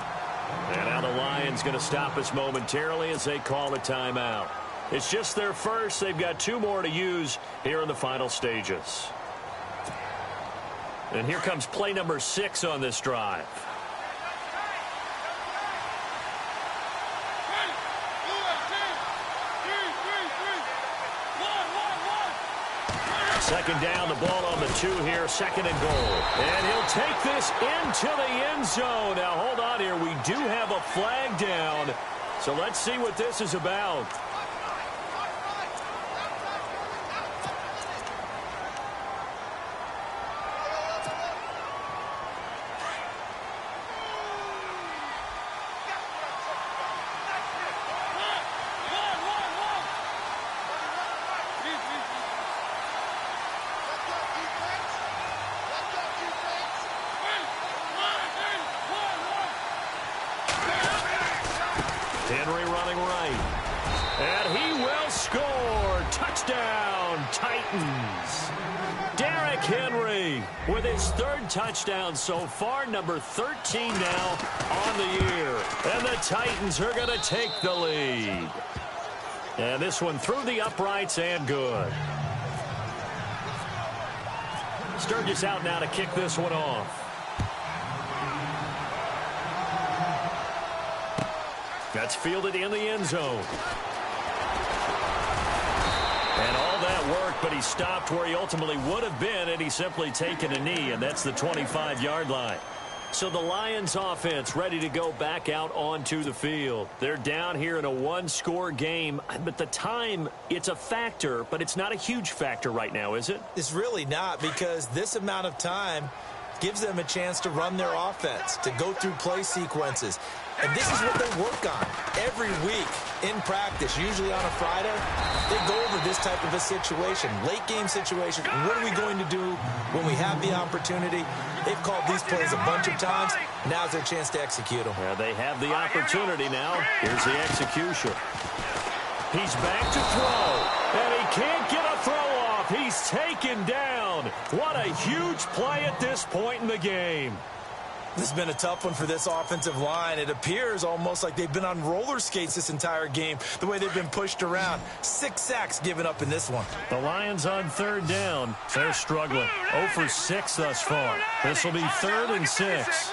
And now the Lions going to stop us momentarily as they call a timeout. It's just their first. They've got 2 more to use here in the final stages. And here comes play number 6 on this drive. Second down, the ball on the 2 here, 2nd and goal. And he'll take this into the end zone. Now, hold on here. We do have a flag down. So let's see what this is about. Henry running right. And he will score. Touchdown, Titans. Derrick Henry with his 3rd touchdown so far, number 13 now on the year. And the Titans are going to take the lead. And this one through the uprights and good. Sturgis out now to kick this one off. That's fielded in the end zone. And all that work, but he stopped where he ultimately would have been had he simply taken a knee, and that's the 25-yard line. So the Lions offense ready to go back out onto the field. They're down here in a 1-score game, but the time, it's a factor, but it's not a huge factor right now, is it? It's really not, because this amount of time gives them a chance to run their offense, to go through play sequences. And this is what they work on every week in practice, usually on a Friday. They go over this type of a situation, late game situation. What are we going to do when we have the opportunity? They've called these plays a bunch of times. Now's their chance to execute them. Yeah, they have the opportunity now. Here's the execution. He's back to throw, and he can't get a throw off. He's taken down. What a huge play at this point in the game. This has been a tough one for this offensive line. It appears almost like they've been on roller skates this entire game, the way they've been pushed around. 6 sacks given up in this one. The Lions on 3rd down. They're struggling. 0 for 6 thus far. This will be 3rd and 6.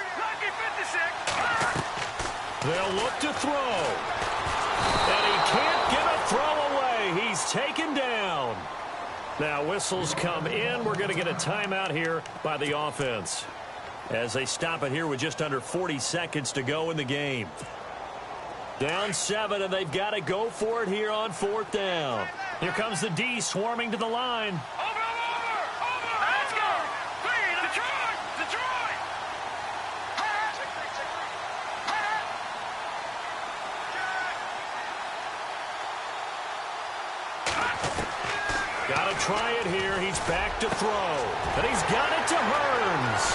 They'll look to throw. And he can't get a throw away. He's taken down. Now whistles come in. We're going to get a timeout here by the offense, as they stop it here with just under 40 seconds to go in the game. Down 7, and they've got to go for it here on 4th down. Here comes the D swarming to the line. Over! Let's go! Detroit! Got to try it here. He's back to throw. And he's got it to Hearns.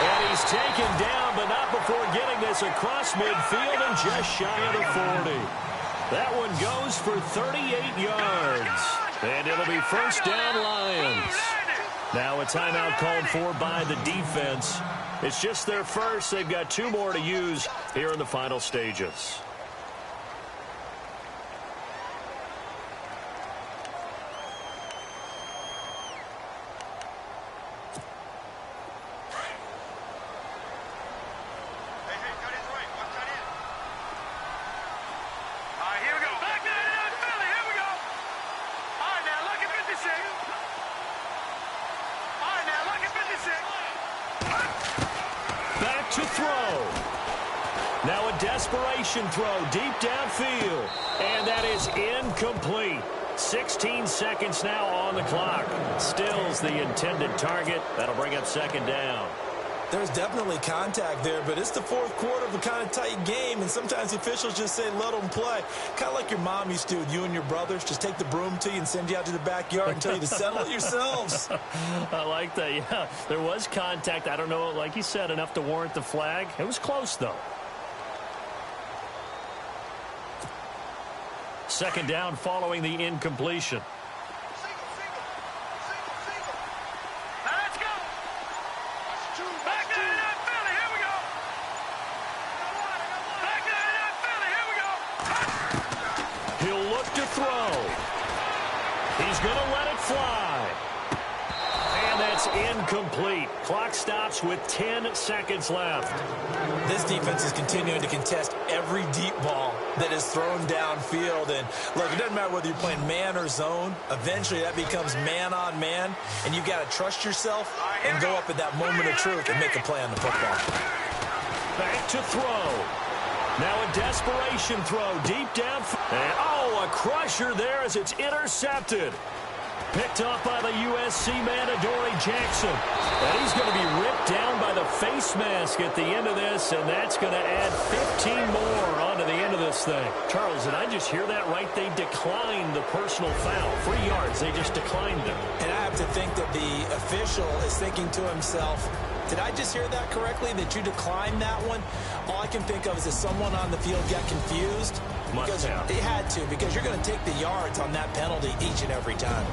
And he's taken down, but not before getting this across midfield and just shy of the 40. That one goes for 38 yards. And it'll be first down, Lions. Now a timeout called for by the defense. It's just their first. They've got 2 more to use here in the final stages. To throw. Now a desperation throw deep downfield. And that is incomplete. 16 seconds now on the clock. Still's the intended target. That'll bring up second down. There's definitely contact there, but it's the fourth quarter of a kind of tight game, and sometimes the officials just say, let them play. Kind of like your mom used to do with you and your brothers. Just take the broom to you and send you out to the backyard and tell you to settle it yourselves. I like that, yeah. There was contact. I don't know, like you said, enough to warrant the flag. It was close, though. Second down following the incompletion. Incomplete. Clock stops with 10 seconds left. This defense is continuing to contest every deep ball that is thrown downfield. And look, it doesn't matter whether you're playing man or zone. Eventually, that becomes man on man. And you've got to trust yourself and go up at that moment of truth and make a play on the football. Back to throw. Now a desperation throw deep down. And, oh, a crusher there as it's intercepted. Picked off by the USC man, Adoree Jackson. And he's going to be ripped down by the face mask at the end of this, and that's going to add 15 more onto the end of this thing. Charles, did I just hear that right? They declined the personal foul. 3 yards, they just declined them. And I have to think that the official is thinking to himself, did I just hear that correctly, that you declined that one? All I can think of is that someone on the field got confused. Because he had to, because you're going to take the yards on that penalty each and every time.